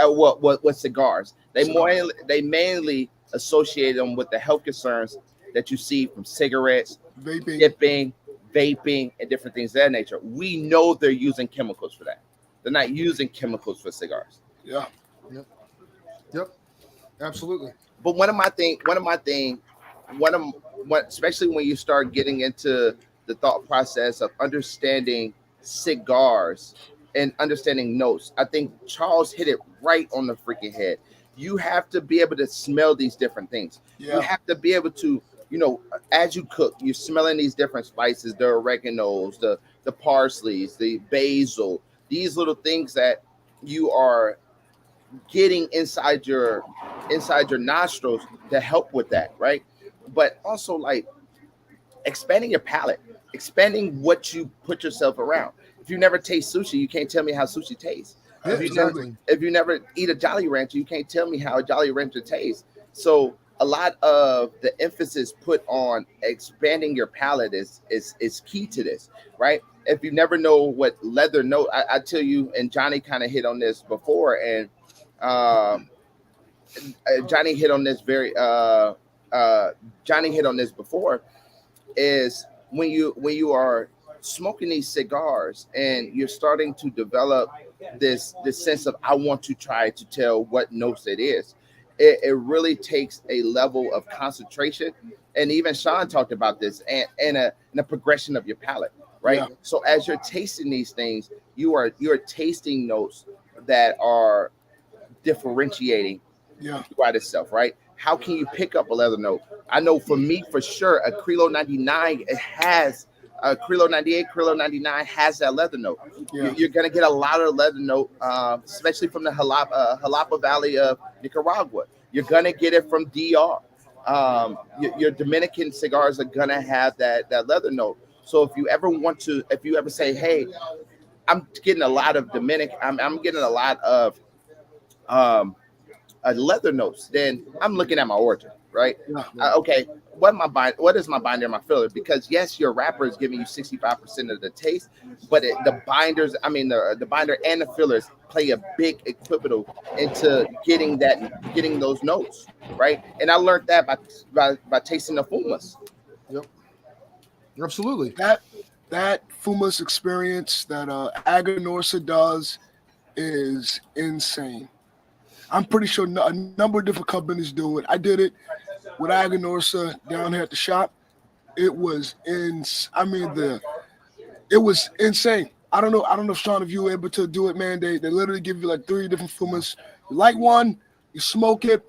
Speaker 1: with cigars. They mainly associate them with the health concerns that you see from cigarettes, dipping, vaping, and different things of that nature. We know they're using chemicals for that. They're not using chemicals for cigars.
Speaker 2: Yeah.
Speaker 3: Yep. Absolutely.
Speaker 1: But especially when you start getting into the thought process of understanding cigars and understanding notes, I think Charles hit it right on the freaking head. You have to be able to smell these different things. Yeah. You have to be able to, as you cook, you're smelling these different spices, the oreganos, the parsleys, the basil, these little things that you are getting inside your nostrils to help with that, right? But also like expanding your palate, expanding what you put yourself around. If you never taste sushi, you can't tell me how sushi tastes.
Speaker 3: Yeah,
Speaker 1: if you never eat a Jolly Rancher, you can't tell me how a Jolly Rancher tastes. So a lot of the emphasis put on expanding your palate is key to this, right? If you never know what leather note, I tell you, and Johnny kind of hit on this before, and Johnny hit on this before, is when you are smoking these cigars and you're starting to develop this sense of I want to try to tell what notes it is. It really takes a level of concentration, and even Sean talked about this, and a progression of your palate, right? Yeah. So as you're tasting these things, you are tasting notes that are differentiating by itself, right? How can you pick up a leather note? I know for me, for sure, a Creolo 99, it has a Creolo 98, Creolo 99 has that leather note. Yeah. You're going to get a lot of leather note, especially from the Jalapa Valley of Nicaragua. You're going to get it from DR. Your Dominican cigars are going to have that leather note. So if you ever say, hey, I'm getting a lot of Dominican, I'm getting a lot of leather notes, then I'm looking at my origin. right? Okay, what is my binder and my filler? Because yes, your wrapper is giving you 65% of the taste, but the binders, I mean the binder and the fillers play a big equivalent into getting those notes, right? And I learned that by tasting the fumas.
Speaker 3: Yep, absolutely.
Speaker 2: That fumas experience that Aganorsa does is insane. I'm pretty sure a number of different companies do it. I did it with Aganorsa down here at the shop. It was it was insane. I don't know, Sean, if you were able to do it, man. They literally give you like 3 different fumas. You light one, you smoke it.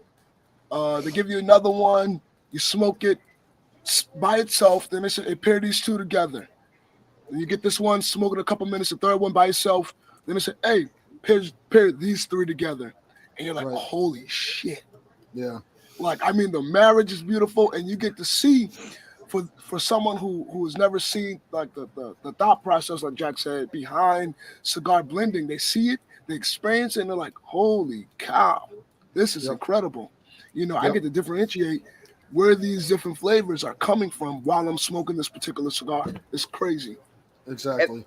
Speaker 2: They give you another one, you smoke it by itself. Then they pair these 2 together. And you get this one, smoke it a couple minutes, the third one by itself. Then they say, hey, pair these 3 together. And you're like, holy shit.
Speaker 3: Yeah.
Speaker 2: Like, I mean, the marriage is beautiful, and you get to see for someone who has never seen like the thought process, like Jack said, behind cigar blending. They see it, they experience it, and they're like, holy cow, this is incredible. You know, I get to differentiate where these different flavors are coming from while I'm smoking this particular cigar. It's crazy.
Speaker 3: Exactly.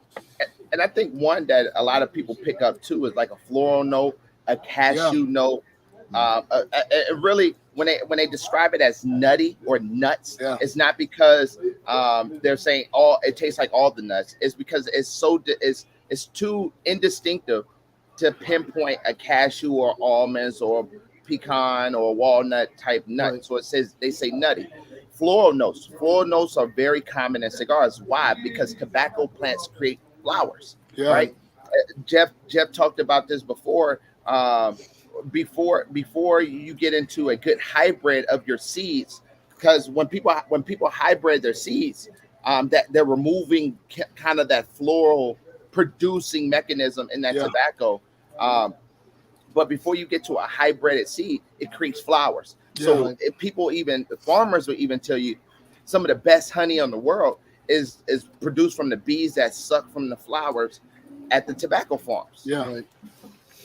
Speaker 1: And I think one that a lot of people pick up too is like a floral note, a cashew note. It really, when they describe it as nutty or nuts, it's not because they're saying it tastes like all the nuts. It's because it's too indistinctive to pinpoint a cashew or almonds or pecan or walnut type nut. Right. So they say nutty. Floral notes are very common in cigars. Why? Because tobacco plants create flowers. Right. Jeff talked about this before. Before you get into a good hybrid of your seeds, because when people hybrid their seeds, that they're removing kind of that floral producing mechanism in that tobacco. But before you get to a hybrided seed, it creates flowers. So farmers will even tell you some of the best honey in the world is produced from the bees that suck from the flowers at the tobacco farms.
Speaker 2: Yeah. Right.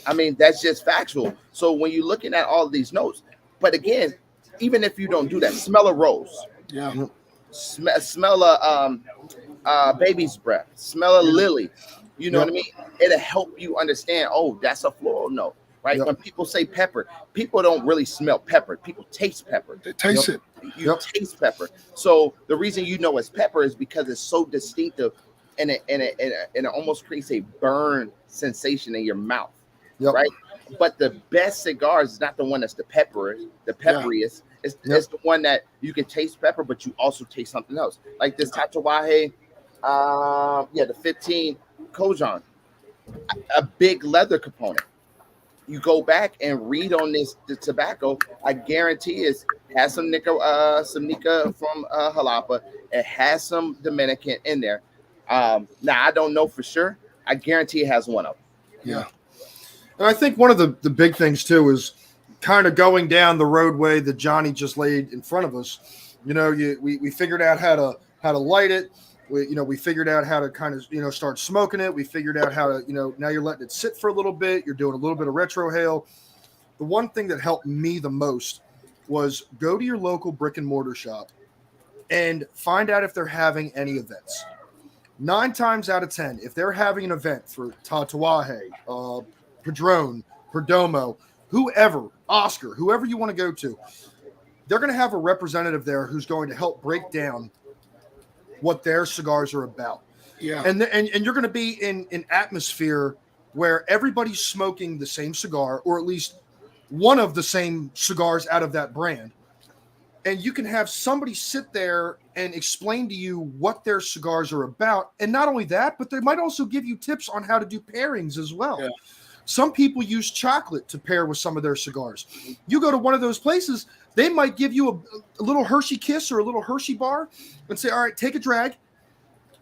Speaker 1: I mean, that's just factual. So when you're looking at all of these notes, but again, even if you don't do that, smell a rose.
Speaker 2: Yeah.
Speaker 1: Smell a baby's breath. Smell a lily. You know what I mean? It'll help you understand, oh, that's a floral note, right? When people say pepper, people don't really smell pepper. People taste pepper.
Speaker 2: They taste it.
Speaker 1: You taste pepper. So the reason you know it's pepper is because it's so distinctive and it almost creates a burn sensation in your mouth. Right, but the best cigars is not the one that's the pepperiest. It's the one that you can taste pepper, but you also taste something else. Like this Tatuaje, the 15 Kojan, a big leather component. You go back and read on the tobacco. I guarantee it has some Nica from Jalapa. It has some Dominican in there. Now I don't know for sure. I guarantee it has one of them.
Speaker 2: Yeah.
Speaker 3: And I think one of the big things too is kind of going down the roadway that Johnny just laid in front of us. You know, we figured out how to light it. We figured out how to kind of start smoking it. We figured out how to now you're letting it sit for a little bit. You're doing a little bit of retrohale. The one thing that helped me the most was go to your local brick and mortar shop and find out if they're having any events. 9 times out of 10, if they're having an event for Tatuaje, Padron, Perdomo, whoever, Oscar, whoever you want to go to, they're going to have a representative there who's going to help break down what their cigars are about.
Speaker 2: Yeah.
Speaker 3: And you're going to be in an atmosphere where everybody's smoking the same cigar, or at least one of the same cigars out of that brand. And you can have somebody sit there and explain to you what their cigars are about. And not only that, but they might also give you tips on how to do pairings as well. Yeah. Some people use chocolate to pair with some of their cigars. You go to one of those places, they might give you a little Hershey Kiss or a little Hershey bar and say, all right, take a drag,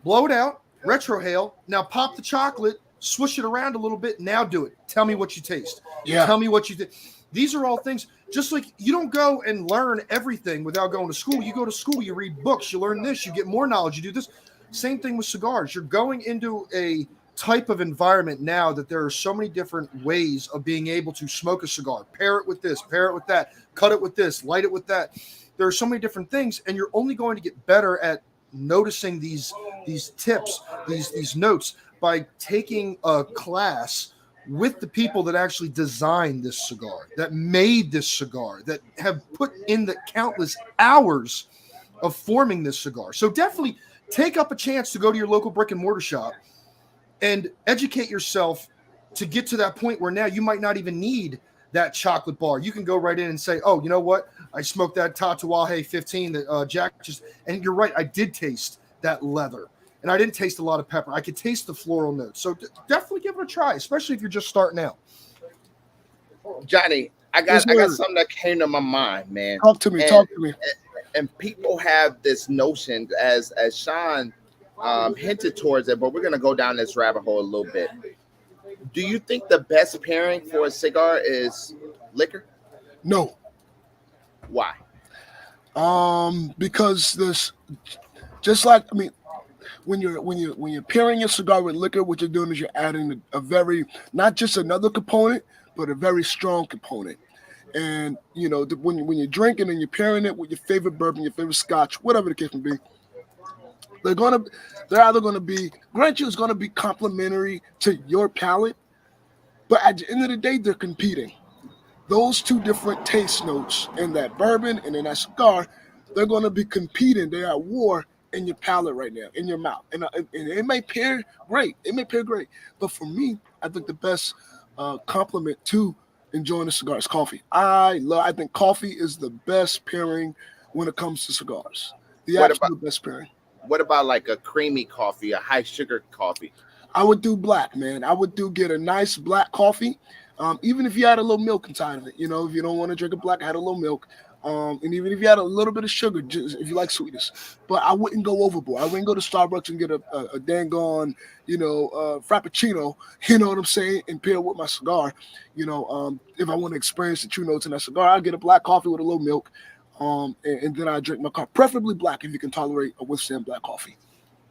Speaker 3: blow it out, retrohale. Now pop the chocolate, swoosh it around a little bit. Now do it. Tell me what you taste.
Speaker 2: Yeah.
Speaker 3: Tell me what you think. These are all things, just like you don't go and learn everything without going to school. You go to school, you read books, you learn this, you get more knowledge, you do this. Same thing with cigars. You're going into a type of environment now that there are so many different ways of being able to smoke a cigar. Pair it with this, pair it with that, cut it with this, light it with that. There are so many different things, and you're only going to get better at noticing these tips, these notes by taking a class with the people that actually designed this cigar, that made this cigar, that have put in the countless hours of forming this cigar. So definitely take up a chance to go to your local brick and mortar shop and educate yourself to get to that point where now you might not even need that chocolate bar. You can go right in and say, oh, you know what? I smoked that Tatuaje 15 that Jack just, and you're right, I did taste that leather. And I didn't taste a lot of pepper. I could taste the floral notes. So definitely give it a try, especially if you're just starting out.
Speaker 1: Johnny, I got something that came to my mind, man.
Speaker 2: Talk to me.
Speaker 1: And people have this notion, as Sean hinted towards it, but we're going to go down this rabbit hole a little bit. Do you think the best pairing for a cigar is liquor?
Speaker 2: No.
Speaker 1: Why?
Speaker 2: Because this, just like, I mean, when you're pairing your cigar with liquor, what you're doing is you're adding a very, not just another component, but a very strong component. And you know, when you're drinking and you're pairing it with your favorite bourbon, your favorite scotch, whatever the case may be, they're either gonna be, grant you, it's gonna be complementary to your palate, but at the end of the day, they're competing. Those two different taste notes in that bourbon and in that cigar, they're gonna be competing. They're at war in your palate right now, in your mouth, and it may pair great. It may pair great, but for me, I think the best complement to enjoying a cigar is coffee. I think coffee is the best pairing when it comes to cigars. The absolute best pairing.
Speaker 1: What about like a creamy coffee, a high sugar coffee?
Speaker 2: I would do black, man. I would get a nice black coffee, even if you had a little milk inside of it. You know, if you don't want to drink it black, add a little milk. And even if you had a little bit of sugar, just if you like sweetness, but I wouldn't go overboard. I wouldn't go to Starbucks and get a dang on, frappuccino, you know what I'm saying, and pair with my cigar. You know, if I want to experience the true notes in that cigar, I'll get a black coffee with a little milk, and then I drink my coffee, preferably black if you can tolerate or withstand black coffee.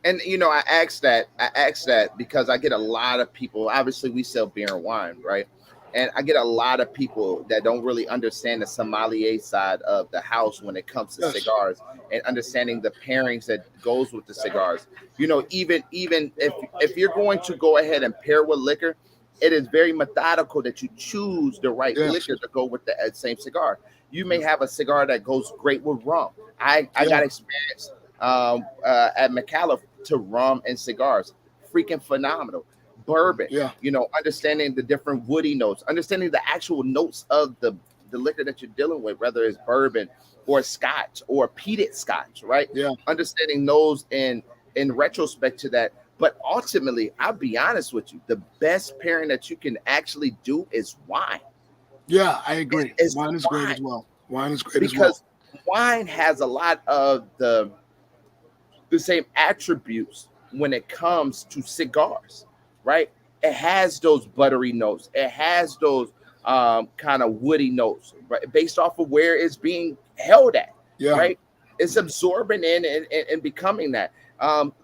Speaker 1: And you know, I asked that because I get a lot of people. Obviously, we sell beer and wine, right? And I get a lot of people that don't really understand the sommelier side of the house when it comes to cigars and understanding the pairings that goes with the cigars. You know, even if you're going to go ahead and pair with liquor, it is very methodical that you choose the right liquor to go with the same cigar. You may have a cigar that goes great with rum. I got experience at McAuliffe to rum and cigars. Freaking phenomenal. Bourbon, you know, understanding the different woody notes, understanding the actual notes of the liquor that you're dealing with, whether it's bourbon or scotch or peated scotch, right? Yeah. Understanding those in retrospect to that. But ultimately, I'll be honest with you, the best pairing that you can actually do is wine.
Speaker 2: Yeah, I agree. Wine is great as well. Wine is great
Speaker 1: because wine has a lot of the same attributes when it comes to cigars. Right, it has those buttery notes. It has those kind of woody notes, right? Based off of where it's being held at. Yeah. Right, it's absorbing in and becoming that.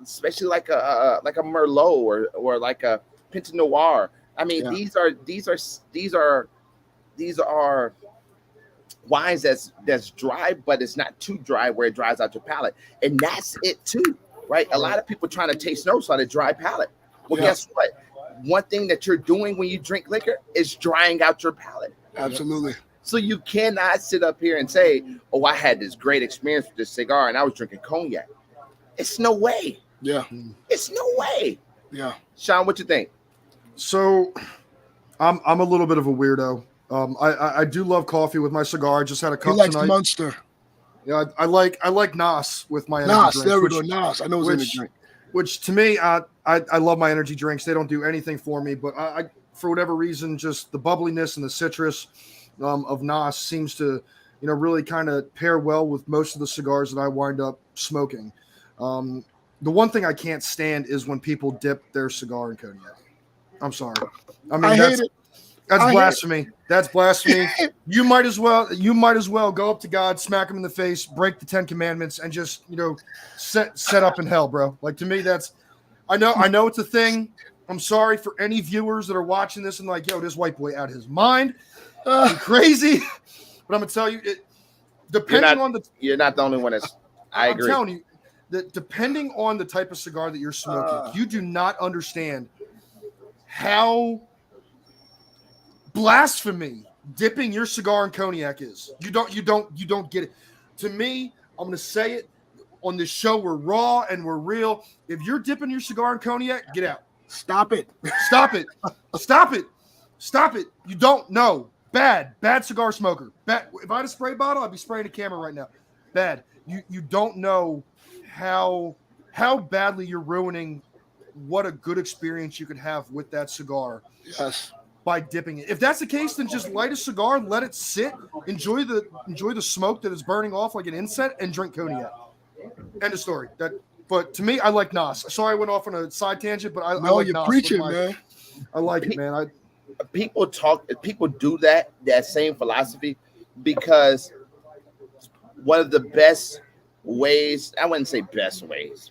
Speaker 1: Especially like a Merlot or like a Pinot Noir. I mean, these are wines that's dry, but it's not too dry where it dries out your palate, and that's it too, right? A lot of people trying to taste notes on a dry palate. Well, guess what? One thing that you're doing when you drink liquor is drying out your palate.
Speaker 2: Absolutely.
Speaker 1: So you cannot sit up here and say, oh, I had this great experience with this cigar and I was drinking cognac. It's no way.
Speaker 2: Yeah.
Speaker 1: It's no way.
Speaker 2: Yeah.
Speaker 1: Sean, what you think?
Speaker 3: So I'm a little bit of a weirdo. I do love coffee with my cigar. I just had a cup tonight. He likes
Speaker 2: Monster.
Speaker 3: Yeah, I like Nas with my energy
Speaker 2: drinks. There we go, Nas. I know it's in the drink.
Speaker 3: Which to me, I love my energy drinks. They don't do anything for me, but I for whatever reason, just the bubbliness and the citrus of Nas seems to, you know, really kind of pair well with most of the cigars that I wind up smoking. The one thing I can't stand is when people dip their cigar in cognac. I'm sorry. I mean, that's blasphemy. That's blasphemy. You might as well go up to God, smack him in the face, break the 10 commandments, and just, you know, set up in hell, bro. Like, to me, that's, I know it's a thing. I'm sorry for any viewers that are watching this and like, yo, this white boy out of his mind, crazy. But I'm gonna tell you,
Speaker 1: you're not the only one that's. I agree.
Speaker 3: I'm telling you that depending on the type of cigar that you're smoking, you do not understand how blasphemy dipping your cigar in cognac is. You don't get it. To me, I'm gonna say it on this show. We're raw and we're real. If you're dipping your cigar in cognac, get out.
Speaker 2: Stop it.
Speaker 3: Stop it. Stop it. Stop it. You don't know. Bad cigar smoker. Bad. If I had a spray bottle, I'd be spraying the camera right now. Bad. You don't know how badly you're ruining what a good experience you could have with that cigar.
Speaker 2: Yes.
Speaker 3: By dipping it. If that's the case, then just light a cigar, let it sit, enjoy the smoke that is burning off like an incense, and drink cognac. End of story. But to me, I like Nas. Sorry, I went off on a side tangent, but I like
Speaker 2: you're
Speaker 3: Nas.
Speaker 2: Preaching, man.
Speaker 3: I like it, man.
Speaker 1: People do that same philosophy because one of the best ways, I wouldn't say best ways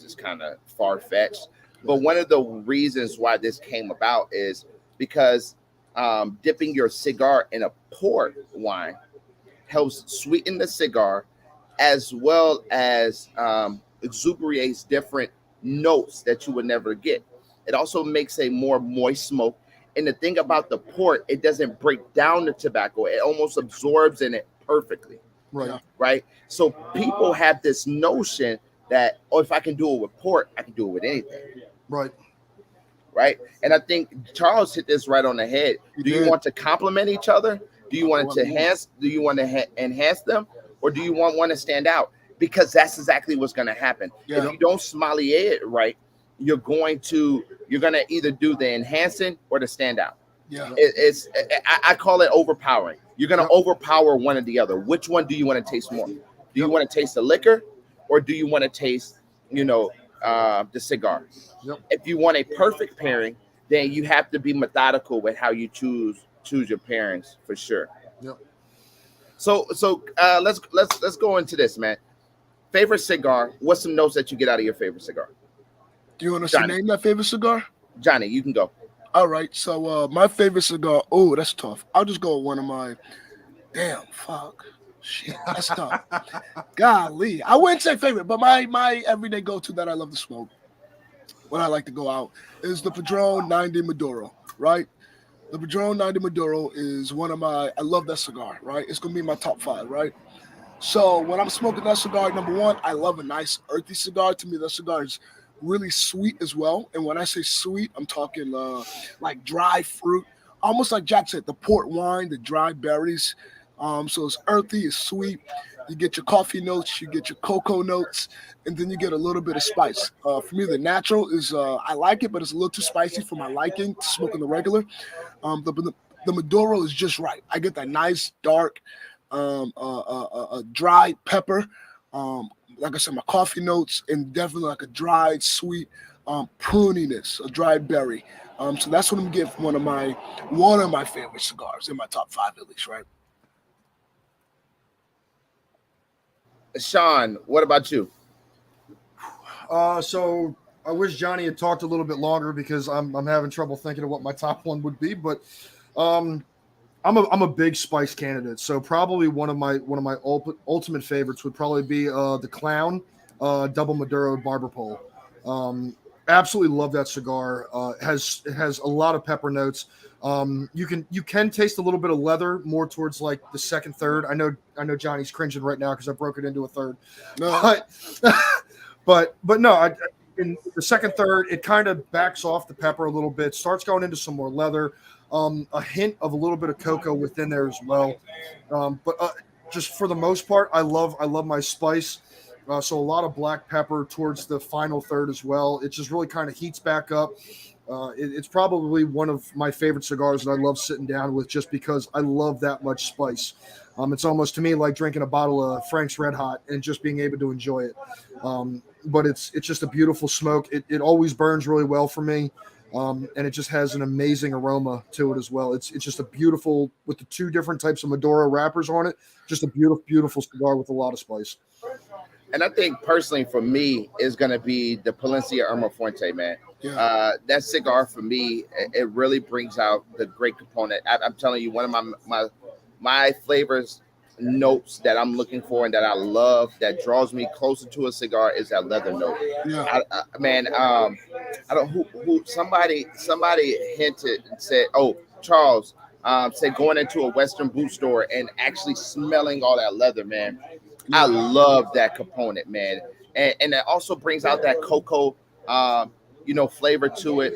Speaker 1: is kind of far-fetched, but one of the reasons why this came about is because dipping your cigar in a port wine helps sweeten the cigar as well as exuberates different notes that you would never get. It also makes a more moist smoke. And the thing about the port, it doesn't break down the tobacco. It almost absorbs in it perfectly.
Speaker 3: Right.
Speaker 1: Right. So people have this notion that, if I can do it with port, I can do it with anything.
Speaker 3: Right.
Speaker 1: Right. And I think Charles hit this right on the head. Do you want to complement each other? Do you want to enhance them? Or do you want one to stand out? Because that's exactly what's going to happen.
Speaker 2: Yeah.
Speaker 1: If you don't sommelier it right, you're going to either do the enhancing or the standout.
Speaker 2: Yeah.
Speaker 1: I call it overpowering. You're going to overpower one or the other. Which one do you want to taste more? Do you want to taste the liquor, or do you want to taste, the cigar?
Speaker 3: Yep.
Speaker 1: If you want a perfect pairing, then you have to be methodical with how you choose your pairings for sure.
Speaker 3: Yep.
Speaker 1: So let's go into this, man. Favorite cigar. What's some notes that you get out of your favorite cigar?
Speaker 2: Do you want us to name that favorite cigar?
Speaker 1: Johnny, you can go.
Speaker 2: All right. So my favorite cigar. Oh, that's tough. I'll just go with one of my. Damn, fuck. Shit, that's tough. Golly. I wouldn't say favorite, but my everyday go-to that I love to smoke when I like to go out is the Padron 90 Maduro, right? The Padron 90 Maduro is one of my, I love that cigar, right? It's going to be my top 5, right? So when I'm smoking that cigar, number one, I love a nice earthy cigar. To me, that cigar is really sweet as well. And when I say sweet, I'm talking like dry fruit, almost like Jack said, the port wine, the dry berries. So it's earthy, it's sweet. You get your coffee notes, you get your cocoa notes, and then you get a little bit of spice. For me, the natural is, I like it, but it's a little too spicy for my liking to smoke in the regular. The Maduro is just right. I get that nice, dark, dry pepper. Like I said, my coffee notes, and definitely like a dried, sweet pruniness, a dried berry. So that's what I'm getting from one of my favorite cigars in my top 5 at least, right?
Speaker 1: Sean, what about you?
Speaker 3: So I wish Johnny had talked a little bit longer because I'm having trouble thinking of what my top one would be. But I'm a big spice candidate. So probably one of my ultimate favorites would probably be the Clown Double Maduro Barber Pole. Absolutely love that cigar. It has a lot of pepper notes. You can taste a little bit of leather more towards like the second, third. I know Johnny's cringing right now because I broke it into a third. No. But no, in the second, third, it kind of backs off the pepper a little bit, starts going into some more leather, a hint of a little bit of cocoa within there as well. But just for the most part, I love my spice. So a lot of black pepper towards the final third as well. It just really kind of heats back up. It's probably one of my favorite cigars that I love sitting down with just because I love that much spice. It's almost to me like drinking a bottle of Frank's Red Hot and just being able to enjoy it. But it's just a beautiful smoke. It always burns really well for me. And it just has an amazing aroma to it as well. It's just a beautiful, with the 2 different types of Maduro wrappers on it, just a beautiful, beautiful cigar with a lot of spice.
Speaker 1: And I think personally for me is going to be the Palencia Irma Fuente, man. That cigar for me, it really brings out the great component. I'm telling you, one of my flavors notes that I'm looking for and that I love that draws me closer to a cigar is that leather note.
Speaker 2: Yeah.
Speaker 1: Man, I don't who somebody hinted and said, oh, Charles said going into a Western boot store and actually smelling all that leather, man. I love that component, man, and it also brings out that cocoa, flavor to it.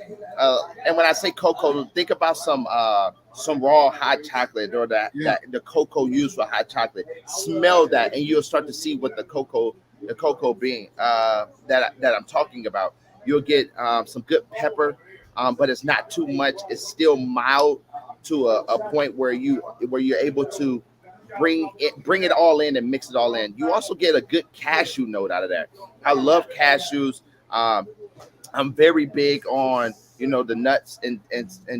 Speaker 1: And when I say cocoa, think about some raw hot chocolate or that the cocoa used for hot chocolate. Smell that, and you'll start to see what the cocoa being that I'm talking about. You'll get some good pepper, but it's not too much. It's still mild to a point where you're able to bring it all in and mix it all in. You also get a good cashew note out of that. I love cashews. I'm very big on the nuts and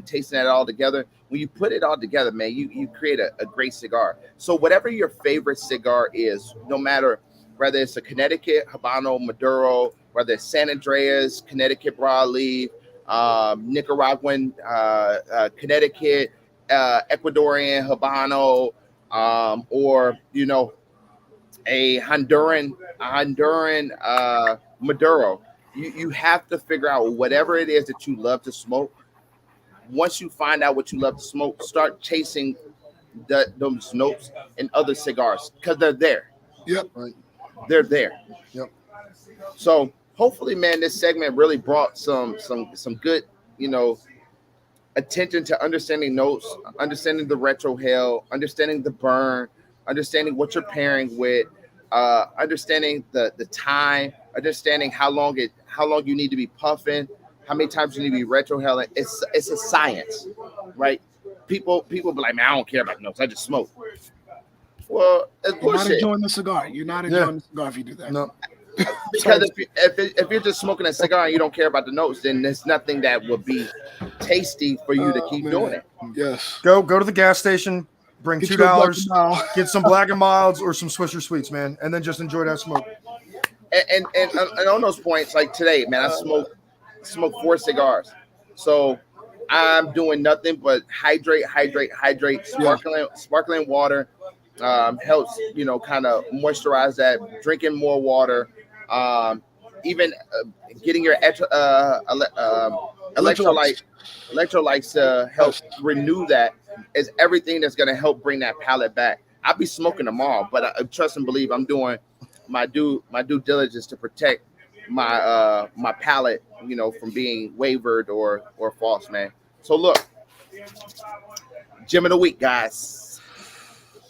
Speaker 1: tasting that all together. When you put it all together, man, you create a great cigar. So whatever your favorite cigar is, no matter whether it's a Connecticut Habano Maduro, whether it's San Andreas Connecticut broadleaf, Nicaraguan Connecticut, Ecuadorian Habano, or a Honduran Maduro. You have to figure out whatever it is that you love to smoke. Once you find out what you love to smoke, start chasing those notes in other cigars because they're there.
Speaker 2: Yep. Right.
Speaker 1: They're there.
Speaker 2: Yep.
Speaker 1: So hopefully, man, this segment really brought some good, attention to understanding notes, understanding the retrohale, understanding the burn, understanding what you're pairing with, understanding the time, understanding how long you need to be puffing, how many times you need to be retrohaling. It's a science, right? People be like, man, I don't care about notes. I just smoke. Well, it's bullshit.
Speaker 2: You're not enjoying the cigar. You're not enjoying the cigar if you do that.
Speaker 3: No.
Speaker 1: Because if you're just smoking a cigar and you don't care about the notes, then there's nothing that would be tasty for you to keep doing it.
Speaker 2: Yes.
Speaker 3: Go to the gas station, bring $2, get some Black and Milds or some Swisher Sweets, man, and then just enjoy that smoke.
Speaker 1: And on those points, like today, man, I smoked 4 cigars, so I'm doing nothing but hydrate. Sparkling water helps, kind of moisturize that. Drinking more water, even getting your electrolytes to help renew that is everything that's going to help bring that palate back. I'll be smoking them all, but I trust and believe I'm doing my due diligence to protect my my palate, from being wavered or false, man. So look, gem of the week, guys.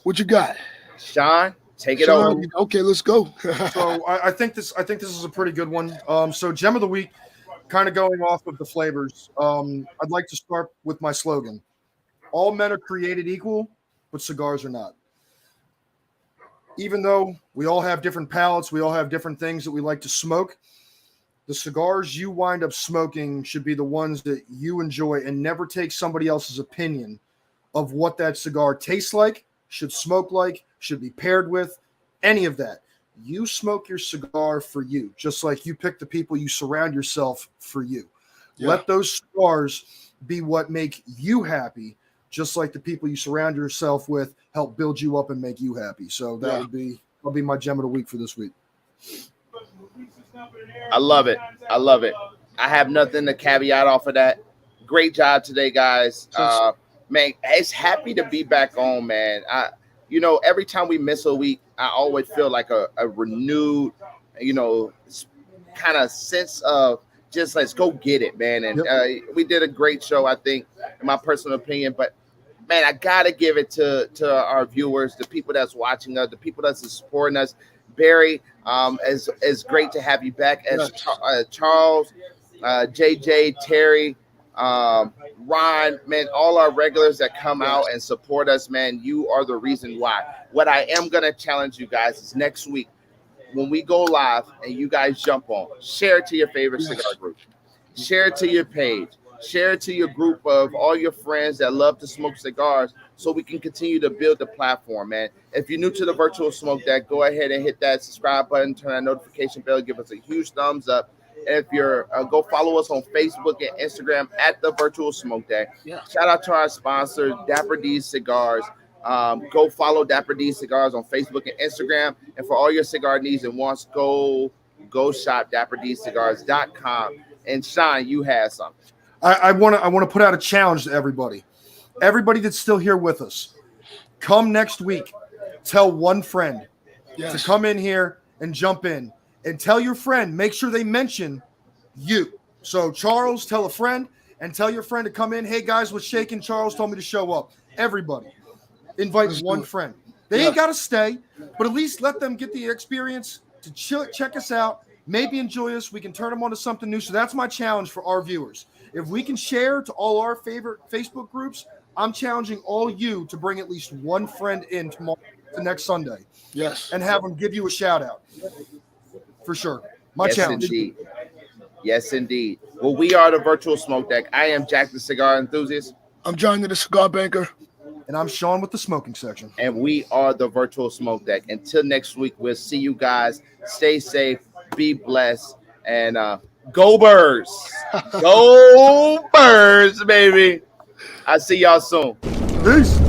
Speaker 2: What you got,
Speaker 1: Sean? Take it over.
Speaker 2: Okay, let's go.
Speaker 3: So I think this is a pretty good one. So gem of the week, kind of going off of the flavors. I'd like to start with my slogan: all men are created equal, but cigars are not. Even though we all have different palates, we all have different things that we like to smoke, the cigars you wind up smoking should be the ones that you enjoy, and never take somebody else's opinion of what that cigar tastes like, should smoke like, should be paired with, any of that. You smoke your cigar for you, just like you pick the people you surround yourself for you. Yeah. Let those cigars be what make you happy, just like the people you surround yourself with help build you up and make you happy. So that'll be my gem of the week for this week.
Speaker 1: I love it. I have nothing to caveat off of that. Great job today, guys. Man, it's happy to be back on, man. Every time we miss a week, I always feel like a renewed, kind of sense of just let's go get it, man. And we did a great show, I think, in my personal opinion. But man, I gotta give it to our viewers, the people that's watching us, the people that's supporting us. Barry, it's great to have you back. As Charles, JJ, Terry, Ron, man, all our regulars that come out and support us, man, you are the reason why. What I am gonna challenge you guys is next week when we go live and you guys jump on, share it to your favorite cigar group, share it to your page, share it to your group of all your friends that love to smoke cigars, so we can continue to build the platform, man. If you're new to the Virtual Smoke Deck, go ahead and hit that subscribe button, turn that notification bell, give us a huge thumbs up. If you're go follow us on Facebook and Instagram at the Virtual Smoke Deck.
Speaker 2: Yeah.
Speaker 1: Shout out to our sponsor, Dapper D Cigars. Go follow Dapper D Cigars on Facebook and Instagram. And for all your cigar needs and wants, go shop dapperDcigars.com. And Sean, you had something.
Speaker 3: I want to put out a challenge to everybody. Everybody that's still here with us, come next week. Tell one friend to come in here and jump in, and tell your friend. Make sure they mention you. So Charles, tell a friend, and tell your friend to come in. Hey guys, what's shaking? Charles told me to show up. Everybody, invite one friend. They ain't got to stay, but at least let them get the experience to check us out. Maybe enjoy us. We can turn them on to something new. So that's my challenge for our viewers. If we can share to all our favorite Facebook groups, I'm challenging all you to bring at least one friend in tomorrow, the next Sunday.
Speaker 2: Yes.
Speaker 3: And have them give you a shout out. For sure. My challenge.
Speaker 1: Indeed. Yes, indeed. Well, we are the Virtual Smoke Deck. I am Jack the Cigar Enthusiast.
Speaker 2: I'm John the Cigar Banker.
Speaker 3: And I'm Sean with the smoking section.
Speaker 1: And we are the Virtual Smoke Deck. Until next week, we'll see you guys. Stay safe, be blessed, and go Birds. Go Birds, baby. I'll see y'all soon.
Speaker 3: Peace.